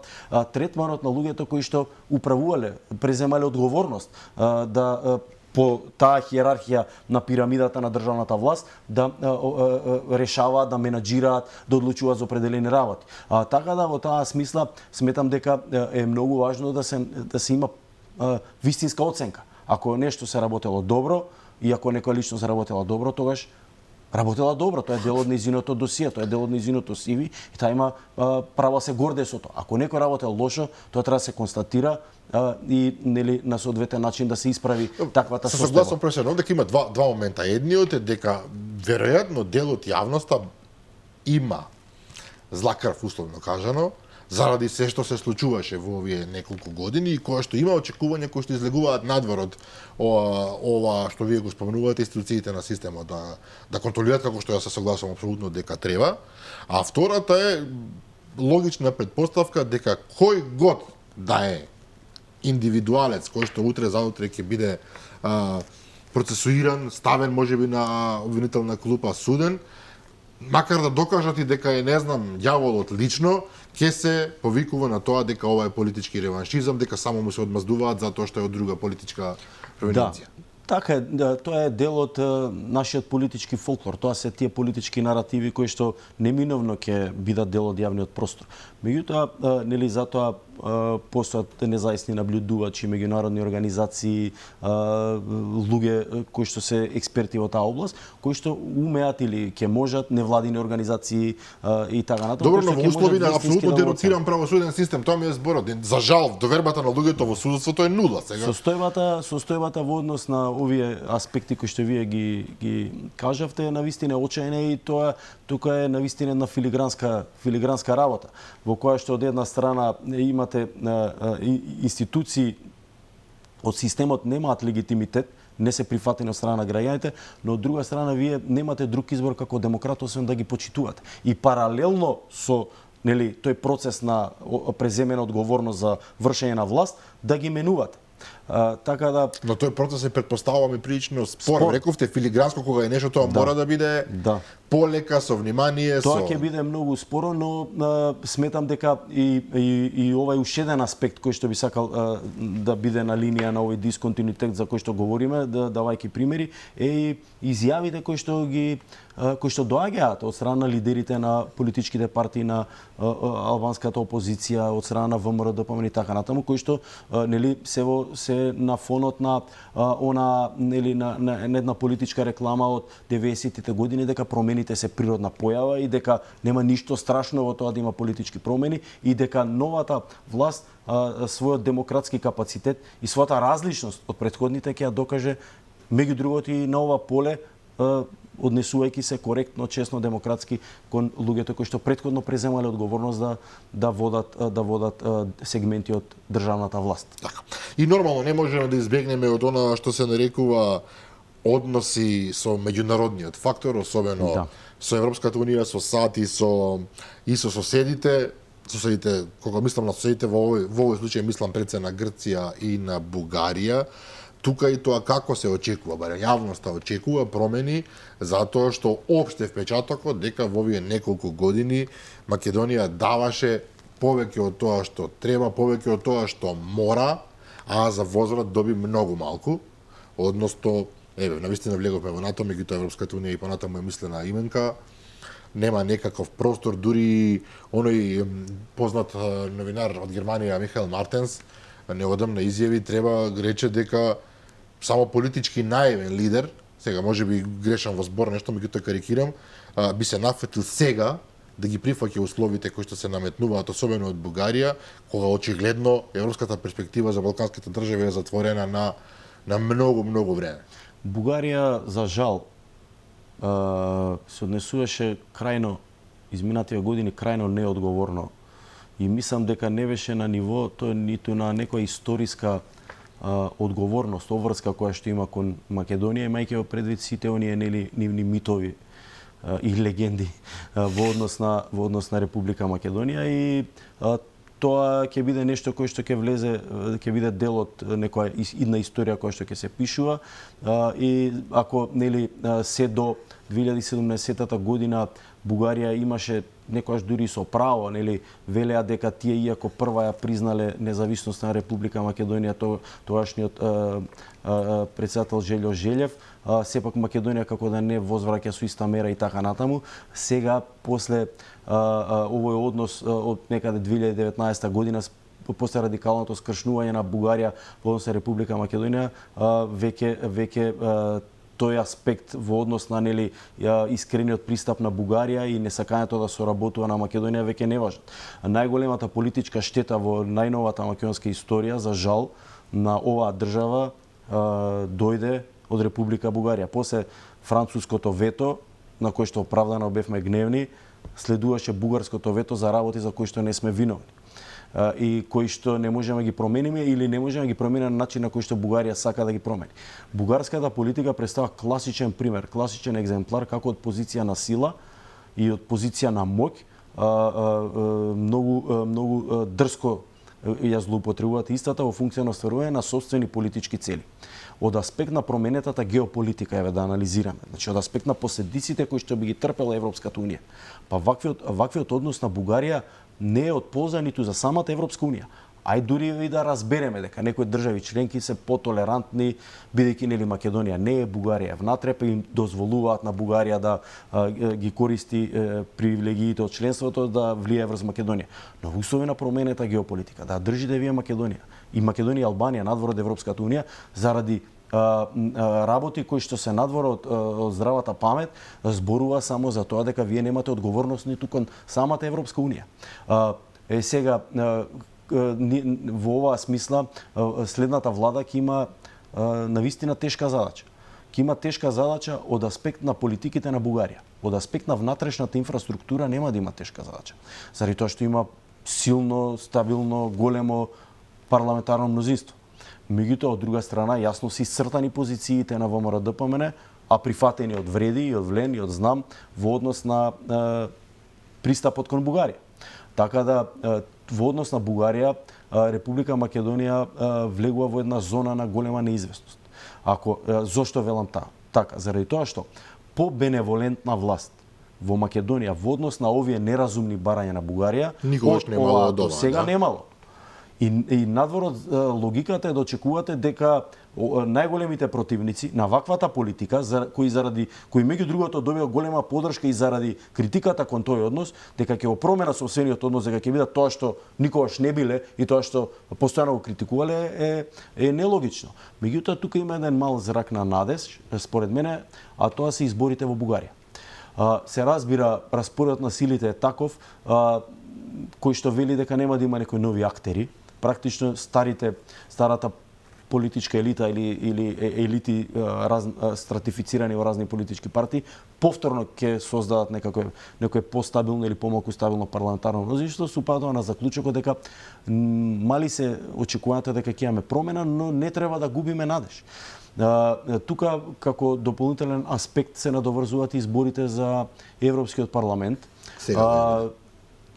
третманот на луѓето кои што управувале, преземале одговорност да по таа хиерархија на пирамидата на државната власт да решаваат, да менаџираат, да одлучуваат за определени работи. Така да во таа смисла сметам дека е многу важно да се има вистинска оценка. Ако нешто се работело добро и ако некоја личност работела добро, тогаш работела добро, тоа е дел од нејзиното досие, тоа е дел од нејзиното CV и таа има право се горде со тоа. Ако некој работел лошо, тоа треба да се констатира и нели на соодветен начин да се исправи таквата состојба. Се согласувам професор дека има два момента. Едниот е дека веројатно дел од јавноста има зла крв, условно кажано, заради се што се случуваше во овие неколку години и кое што има очекувања кои што излегуваат надвор од ова што вие го споменувате, институциите на системот да контролираат, како што ја се согласувам апсолутно дека треба. А втората е логична предпоставка дека кој год да е индивидуалец кој што утре заутре ќе биде процесуиран, ставен можеби на обвинителна клупа, суден, макар да докажат и дека е, не знам, ѓаволот лично, ќе се повикува на тоа дека ова е политички реваншизам, дека само му се одмаздуваат затоа што е од друга политичка провиненција. Да. Така е, тоа е дел од нашиот политички фолклор. Тоа се тие политички наративи кои што неминовно ќе бидат дел од јавниот простор. Меѓутоа, нели затоа постојат независни наблюдувачи, меѓународни организации, луѓе кои што се експерти во таа област, кои што умеат или ќе можат, невладини организации и така натаму. Добро, но во услови на апсолутно дероциран правосуден систем, тоа ми е зборот. За жал, довербата на луѓето во судството е нула сега. Состојбата во однос на овие аспекти кои што вие ги кажавте е навистина очајна и тоа тука е навистина на филигранска работа, во која што од една страна имате институции од системот немаат легитимитет, не се прифатени од страна на граѓаните, но од друга страна вие немате друг избор како демократ освен да ги почитувате. И паралелно со тој процес на преземена одговорност за вршење на власт, да ги менувате. Така да... Но тој процес е претпоставувам и прилично спор. Рековте филигранско кога е нешто, тоа мора да биде полека, со внимание, Тоа ќе биде многу споро, но сметам дека и овај уште еден аспект кој што би сакал да биде на линија на овој дисконтинуитет за кој што говориме, давајќи примери, е и изјавите кои што доаѓаат од страна на лидерите на политичките партии на албанската опозиција, од страна на ВМРО, ДПМН и така натаму, кои што нели се на фонот на една политичка реклама од 90-тите години дека промените се природна појава и дека нема ништо страшно во тоа да има политички промени и дека новата власт својот демократски капацитет и својата различност од претходните ќе ја докаже меѓу другото и на ова поле, однесувајќи се коректно, честно, демократски кон луѓето кои што претходно преземале одговорност да водат сегменти од државната власт. Така. И нормално не можеме да избегнеме од она што се нарекува односи со меѓународниот фактор, особено со Европската унија, со САД и со соседите. Кога мислам на соседите во овој случај мислам пред се на Грција и на Бугарија. Тука и тоа како се очекува, барем јавноста очекува промени, затоа што опште впечатокот дека во овие неколку години Македонија даваше повеќе од тоа што треба, повеќе од тоа што мора, а за возврат доби многу малку, односно, навистина влеговме во НАТО, меѓутоа Европската унија и понатаму е мислена именка, нема некаков простор, дури оној познат новинар од Германија Михаел Мартенс неодамна изјави, треба рече дека само политички наивен лидер, сега можеби грешам во збор, нешто меѓутоа карикирам, би се нафатил сега да ги прифаќа условите кои што се наметнуваат, особено од Бугарија, кога очигледно европската перспектива за балканските држави е затворена на многу време. Бугарија, за жал, се однесуваше крајно, изминативе години, крајно неодговорно. И мислам дека не беше на ниво, тоа ниту на некоја историска одговорност, обврска која што има кон Македонија, имајќи во предвид сите оние нивни митови и легенди во однос на Република Македонија и тоа ќе биде нешто кое што ќе влезе, ќе биде дел од некоја идна историја која што ќе се пишува и ако нели се до 2017 година Бугарија имаше некојаш дури со право, нели велеа дека тие иако прва ја признале независност на Република Македонија, тогашниот председател Желјо Желев, сепак Македонија како да не возвраќа со иста мера и така натаму. Сега после овој однос од некаде 2019 година после радикалното скршнување на Бугарија во однос на Република Македонија, веќе тој аспект во однос на нели искрениот пристап на Бугарија и несакањето да соработува на Македонија веќе не важат. Најголемата политичка штета во најновата македонска историја, за жал, на оваа држава дојде од Република Бугарија. После француското вето, на кој што оправдано бевме гневни, следуваше бугарското вето за работи за кои што не сме виновни и кои што не можеме да ги промениме или не можеме да ги промениме на начин на кој што Бугарија сака да ги промени. Бугарската политика представа класичен пример, класичен екземплар како од позиција на сила и од позиција на моќ многу дрско ја злоупотребуваат истата во функција на остварување на сопствени политички цели. Од аспект на променетата геополитика, еве да анализираме, значи од аспект на последиците кои што би ги трпела Европската унија, па ваквиот однос на Бугарија не е од полза ниту за самата Европска унија. Ај дури и да разбереме дека некои држави членки се потолерантни, бидејќи нели Македонија не е, Бугарија е внатре, па им дозволуваат на Бугарија да ги користи привилегиите од членството да влијае врз Македонија. Но во услови на променета геополитика, да држите вие Македонија и Македонија и Албанија надвор од Европската унија заради работи кои што се надвор од здравата памет, зборува само за тоа дека вие немате одговорност ниту кон самата Европска унија. Сега во оваа смисла следната влада ќе има навистина тешка задача. Ќе има тешка задача од аспект на политиките на Бугарија. Од аспект на внатрешната инфраструктура нема да има тешка задача. Заради тоа што има силно, стабилно, големо парламентарно мнозинство. Меѓутоа, од друга страна, јасно се исцртани позициите на ВМРО-ДПМН, а прифатени од Вреди, и од Влен, и од Знам во однос на пристапот кон Бугарија. Така да, во однос на Бугарија, Република Македонија влегува во една зона на голема неизвестност. Зошто велам така? Заради тоа што по-беневолентна власт во Македонија во однос на овие неразумни барања на Бугарија, никогаш немало од ова, сега немало. И надвор од логиката е да очекувате дека најголемите противници на ваквата политика, кои меѓу другото добија голема поддршка и заради критиката кон тој однос, дека ќе го промена сопствениот однос, дека ќе бидат тоа што никогаш не биле и тоа што постојано го критикувале е нелогично. Меѓутоа тука има еден мал зрак на надеж, според мене, а тоа се изборите во Бугарија. Се разбира, распоред на силите е таков, кој што вели дека нема да има некои нови актери. Практично старата политичка елита или елити стратифицирани во разни политички партии повторно ќе создадат некој постабилно или помалку стабилно парламентарно мнозинство, се упадува на заклучокот дека мали се очекувањата дека ќе имаме промена, но не треба да губиме надеж. Тука како дополнителен аспект се надоврзуваат изборите за Европскиот парламент.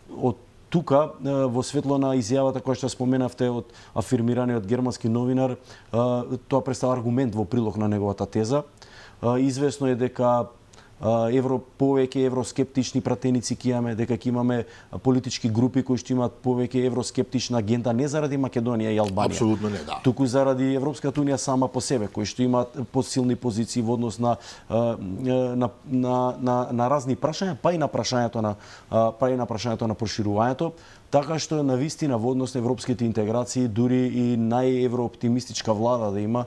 Од тука, во светло на изјавата која што споменавте од афирмираниот германски новинар, тоа представа аргумент во прилог на неговата теза. Известно е дека повеќе евроскептични пратеници ќе имаме, дека ќе имаме политички групи кои што имаат повеќе евроскептична агенда не заради Македонија и Албанија. Апсолутно не, да. Туку заради Европската унија сама по себе, кои што имаат посилни позиции во однос на разни прашања, па и на прашањето на проширувањето, така што навистина во однос на европските интеграции, дури и најеврооптимистичка влада да има,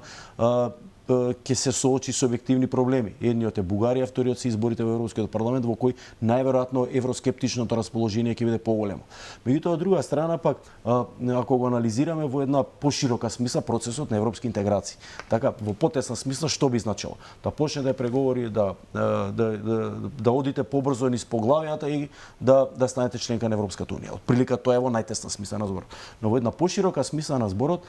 ќе се соочи со објективни проблеми. Едниот е Бугарија, вториот се изборите во Европскиот парламент, во кој најверојатно евроскептичното расположение ќе биде поголемо. Меѓутоа, од друга страна пак, ако го анализираме во една поширока смисла процесот на европски интеграции, така во потесна смисла што би значило? Да почне да преговори, да одите побрзо низ поглавијата и да станете членка на Европската унија. Отприлика тоа е во најтесна смисла на зборот. Но во една поширока смисла на зборот,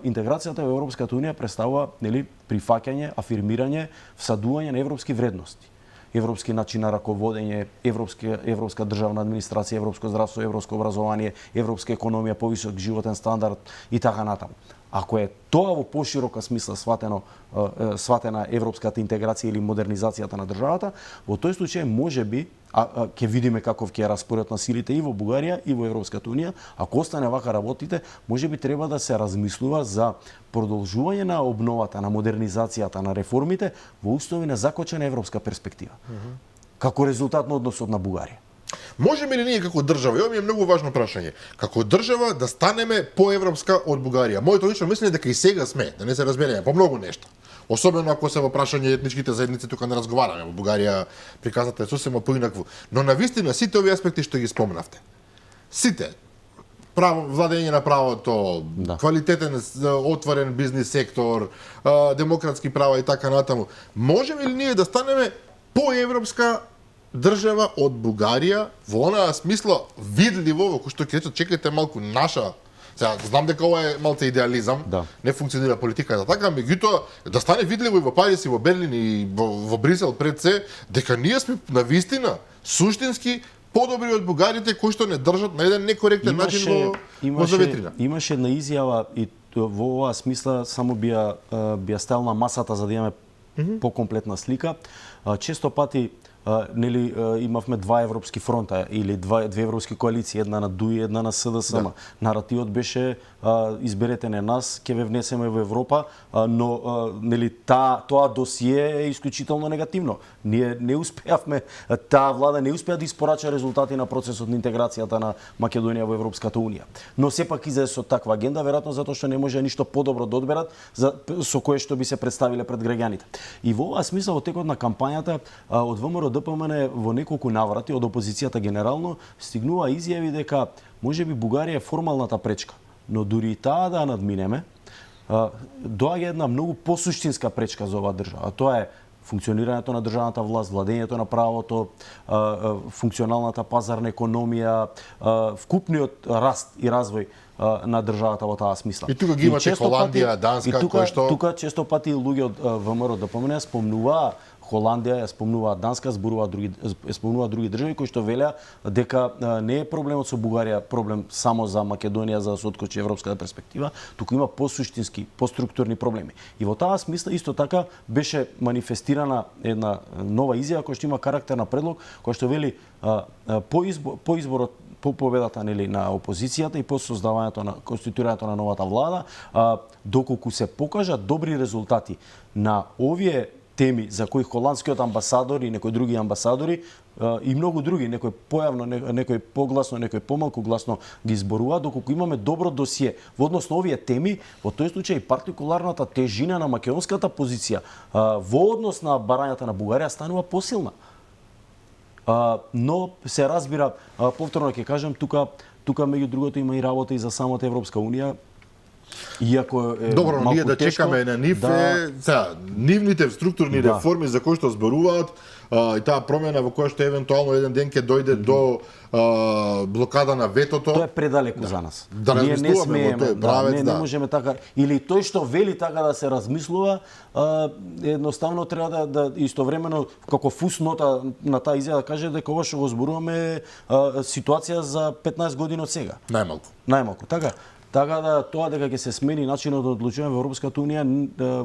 интеграцијата во Европската унија представува, нели, прифаќање, афирмирање, всадување на европски вредности. европски начин на раководење, европска државна администрација, европско здравство, европско образование, европска економија, повисок животен стандард и така натаму. Ако е тоа во поширока смисла сватена европската интеграција или модернизацијата на државата, во тој случај можеби ќе видиме каков ќе е распоред на силите и во Бугарија и во Европската унија, ако остане вака работите, можеби треба да се размислува за продолжување на обновата, на модернизацијата, на реформите во услови на закочена европска перспектива. Како резултат на односот на Бугарија. Можеме ли ние како држава, и ова ми е многу важно прашање, како држава да станеме поевропска од Бугарија? Моето лично мислење е дека и сега сме, да не се разбереме, по многу нешта. Особено ако се во прашање етничките заедници, тука не разговараме. Во Бугарија приказната е сосема поинакво. Но навистина сите овие аспекти што ги спомнавте, сите, владење на правото, квалитетен, отворен бизнис сектор, демократски права и така натаму, можеме ли ние да станеме поевропска држава од Бугарија во онаа смисла видливо, во кој што ќе чекате малку наша. Сега знам дека ова е малце идеализам, не функционира политиката така, меѓутоа да стане видливо и во Париз и во Берлин и во Брисел пред се дека ние сме навистина суштински подобри од бугарите кои што не држат на еден некоректен начин во заветрина. Имаше една изјава и во оваа смисла само би ја ставил на масата за да имаме покомплетна слика. Често пати нели имавме два европски фронта или две европски коалиции, една на ДУИ, една на СДСМ. Наративот беше изберете не нас, ќе ве внесеме во Европа, но нели тоа досие е исклучително негативно. Ние не успеавме, таа влада не успеа да испорача резултати на процесот на интеграцијата на Македонија во Европската унија. Но сепак излезе со таква агенда, веројатно затоа што не може ништо подобро да одберат со кое што би се представиле пред граѓаните. И во оваа смисла во текот на кампањата од ВМРО ДПМН во неколку наврати од опозицијата генерално стигнува изјави дека можеби Бугарија е формалната пречка, но дури и таа да надминеме, доаѓа една многу посуштинска пречка за оваа држава. Тоа е функционирањето на државната власт, владењето на правото, функционалната пазарна економија, вкупниот раст и развој на државата во таа смисла. И тука ги имате Холандија, Данска, кој што тука често пати луѓе од ВМРО ДПМН спомнуваа Холандија, ја спомнуваат Данска, спомнуваат други држави кои што велеа дека не е проблемот со Бугарија проблем само за Македонија за да се откочи европската перспектива, туку има посуштински, поструктурни проблеми. И во таа смисла исто така беше манифестирана една нова изјава која што има карактер на предлог, која што вели по изборот по победата нели на опозицијата и по создавањето на конституирањето на новата влада, доколку се покажат добри резултати на овие теми за кои холандскиот амбасадор и некои други амбасадори и многу други, некој појавно, некој погласно, некој помалку гласно ги изборува, доколку имаме добро досие во однос на овие теми, во тој случај партикуларната тежина на македонската позиција во однос на барањата на Бугарија станува посилна. Но се разбира, повторно ќе кажам, тука меѓу другото има и работа и за самата Европска унија. Иако е добро, малку ние да тешко, чекаме на нив нивните структурни реформи за кои што зборуваат и таа промена во која што евентуално еден ден ќе дојде до блокада на ветото. Тоа е предалеку за нас. Да ние не смееме, тој правец, не можеме така, или тој што вели така да се размислува, едноставно треба да истовремено како фуснота на таа изјава да каже дека ова што го зборуваме е ситуација за 15 години од сега. Најмалку, така. Така да тоа дека ќе се смени начинот на одлучување во Европската унија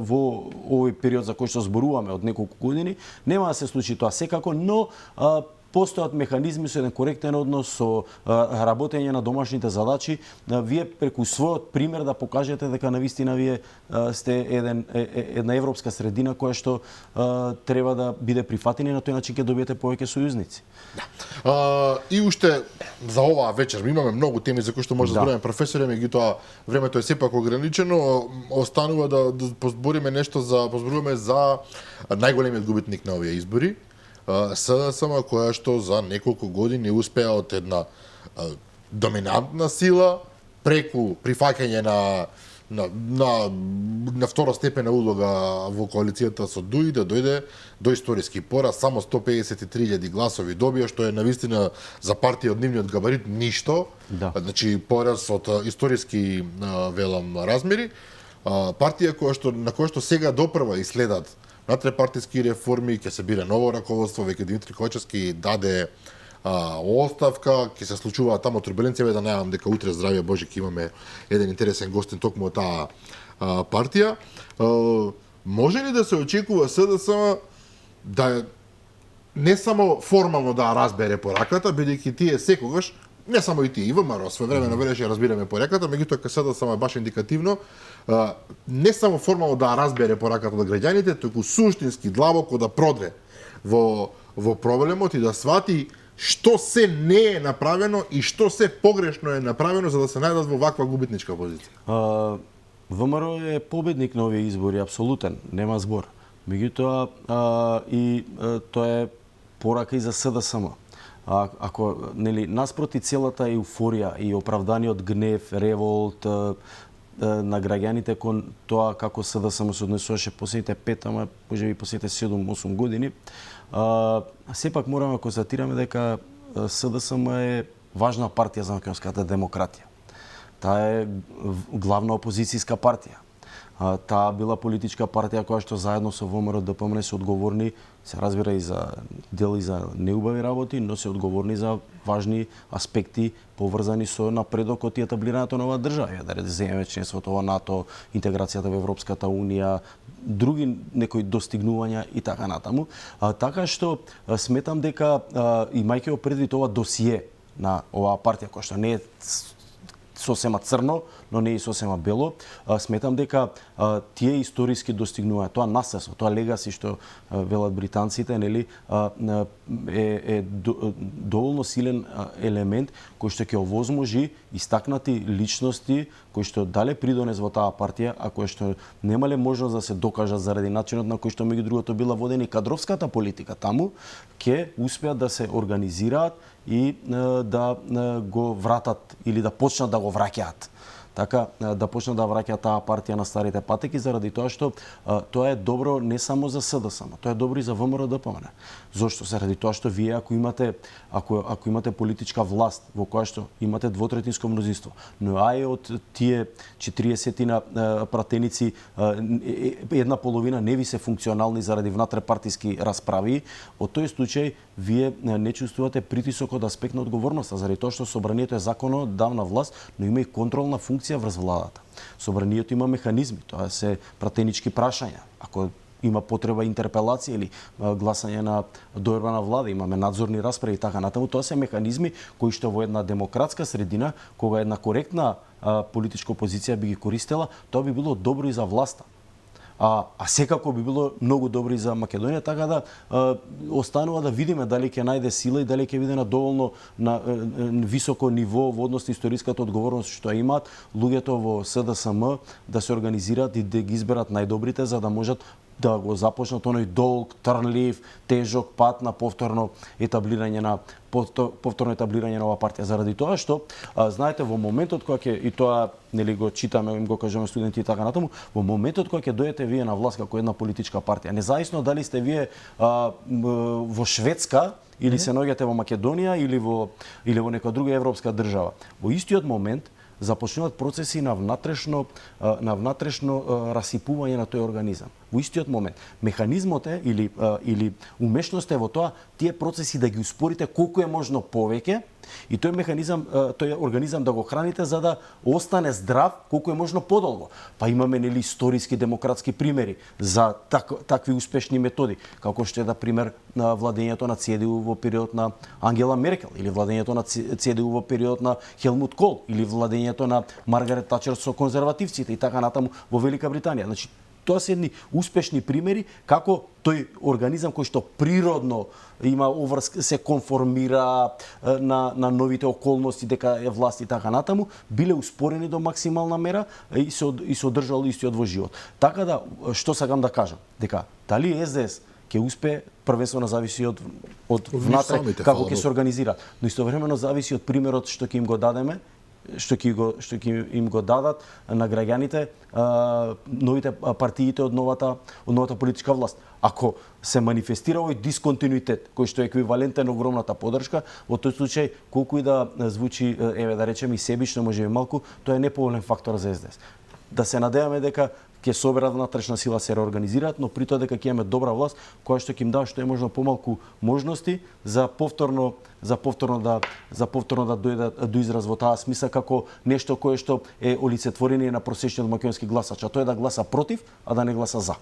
во овој период за кој што зборуваме од неколку години, нема да се случи тоа секако, но постојат механизми со еден коректен однос, со работење на домашните задачи, вие преку својот пример да покажете дека навистина вие сте една европска средина која што треба да биде прифатена и на тој начин ќе добиете повеќе сојузници. И уште за оваа вечер имаме многу теми за кои што може да збориме професоре, меѓутоа времето е сепак ограничено, останува да позбориме позборуваме за најголемиот губитник на овие избори. СДСМ која што за неколку години успеа од една доминантна сила преку прифаќање на второстепена улога во коалицијата со ДУИ да дојде до историски пораз, само 153.000 гласови добија, што е навистина за партија од нивниот габарит ништо. Значи пораз од историски велам размери. Партија на која што сега допрва и следат натрепартиски реформи, ќе се биде ново раководство, веќе Димитри Ковачевски даде оставка, ќе се случуваат таму турбуленции, да најавам дека утре здравје Боже ќе имаме еден интересен гостин токму од таа партија. Може ли да се очекува СДСМ да не само формално да разбере пораката, бидејќи тие секогаш, не само и тие, и ВМРО своевремено велеше разбираме пораката, меѓутоа кај СДСМ баш индикативно, не само формално да разбере пораката на граѓаните, туку суштински длабоко да продре во проблемот и да свати што се не е направено и што се погрешно е направено за да се најдат во ваква губитничка позиција. ВМРО е победник на овие избори, апсолутен, нема збор. Меѓутоа тоа е порака и за СДСМ. Ако нели наспроти целата еуфорија и оправданиот гнев, револт на граѓаните кон тоа како СДСМ се однесуваше последните 5, ама можеби последните 7-8 години, сепак мораме да констатираме дека СДСМ е важна партија за македонската демократија. Таа е главна опозицијска партија. Таа била политичка партија која што заедно со ВМРО ДПМН се одговорни, се разбира и за дел и за неубави работи, но се одговорни за важни аспекти поврзани со напредокот и етаблирањето на оваа држава, да земеме членството во НАТО, интеграцијата во Европската унија, други некои достигнувања и така натаму. Така што сметам дека имајќи го предвид ова досие на оваа партија која што не е сосема црно, но не и сосема бело, сметам дека тие историски достигнувања, тоа наследство, тоа легаси што велат британците, нели, е доволно силен елемент кој што ќе овозможи истакнати личности кои што дале придонес во таа партија, а кои што немале можност да се докажат заради начинот на кој што меѓу другото била водена и кадровската политика таму, ќе успеат да се организираат и да го вратат или да почнат да го враќаат. Така да почнат да враќаат таа партија на старите патеки заради тоа што тоа е добро не само за СДСМ, тоа е добро и за ВМРО ДПМН. Зошто? Заради тоа што вие ако имате политичка власт во која што имате двотретинско мнозинство, но ај од тие 40 пратеници една половина не ви се функционални заради внатре-партиски расправи, од тој случај вие не чувствувате притисок од аспект на одговорноста, заради тоа што собранието е законодавна власт, но има и контролна функција врз владата. Собранието има механизми, тоа се пратенички прашања. Ако има потреба интерпелација или гласање на дојрба на влада, имаме надзорни расправи и така натаму, тоа се механизми кои што во една демократска средина, кога една коректна политичка опозиција би ги користела, тоа би било добро и за власта. А секако би било многу добро и за Македонија, така да останува да видиме дали ќе најде сила и дали ќе биде на доволно на високо ниво во однос на историската одговорност што имаат луѓето во СДСМ да се организираат и да ги изберат најдобрите за да можат да го започнат оној долг, трнлив, тежок пат на повторно етаблирање на оваа партија. Заради тоа што знаете во моментот кога ќе и тоа нели го читаме, им го кажеме студенти и така натаму, во моментот кога ќе дојдете вие на власт како една политичка партија, независно дали сте вие во Шведска или се наоѓате во Македонија или во некоја друга европска држава, во истиот момент започнуваат процеси на внатрешно расипување на тој организам. Во истиот момент. Механизмот е или умешноста е во тоа тие процеси да ги успорите колку е можно повеќе и тој механизам, тој организам да го храните за да остане здрав колку е можно подолго. Па имаме нели историски демократски примери за такви успешни методи, како што е да пример на владењето на ЦДУ во период на Ангела Меркел или владењето на ЦДУ во период на Хелмут Кол или владењето на Маргарет Тачер со конзервативците и така натаму во Велика Британија. Значи тоа се едни успешни примери како тој организам кој што природно има се конформира на новите околности дека е власт и така натаму, биле успорени до максимална мера и се одржал истиот во живот. Така да, што сакам да кажам, дека дали СДС ќе успее првенствено зависи од внатре како ќе се организира, но истовремено зависи од примерот што ќе им го дадеме, што ќе им го дадат на граѓаните новите партиите од новата политичка власт. Ако се манифестира овој дисконтинуитет кој што е еквивалентен на огромната поддршка, во тој случај колку и да звучи да речеме и себично, можеби малку, тоа е неповолен фактор за СДС. Да се надеваме дека ќе соберат внатрешна сила, се реорганизираат, но при тоа дека ќе имаме добра власт која што ќе им дава што е можно помалку можности за повторно да дојдат до израз во таа смисла како нешто кое што е олицетворение на просечниот македонски гласач, а тоа е да гласа против, а да не гласа за.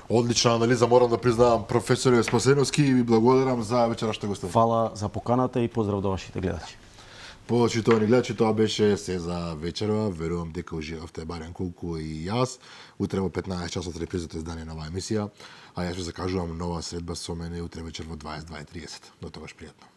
Одлична анализа, морам да признавам, професоре Спасеновски, и ви благодарам за вечерашната гостина. Фала за поканата и поздрав до вашите гледачи. Почитувани гледачи, тоа беше се за вечерва. Верувам дека уживавте барем колку и јас. Утре во 15 часот репризата издание на оваа емисија, а јас ви закажувам нова средба со мене утре вечер во 22:30. До тогаш пријатно.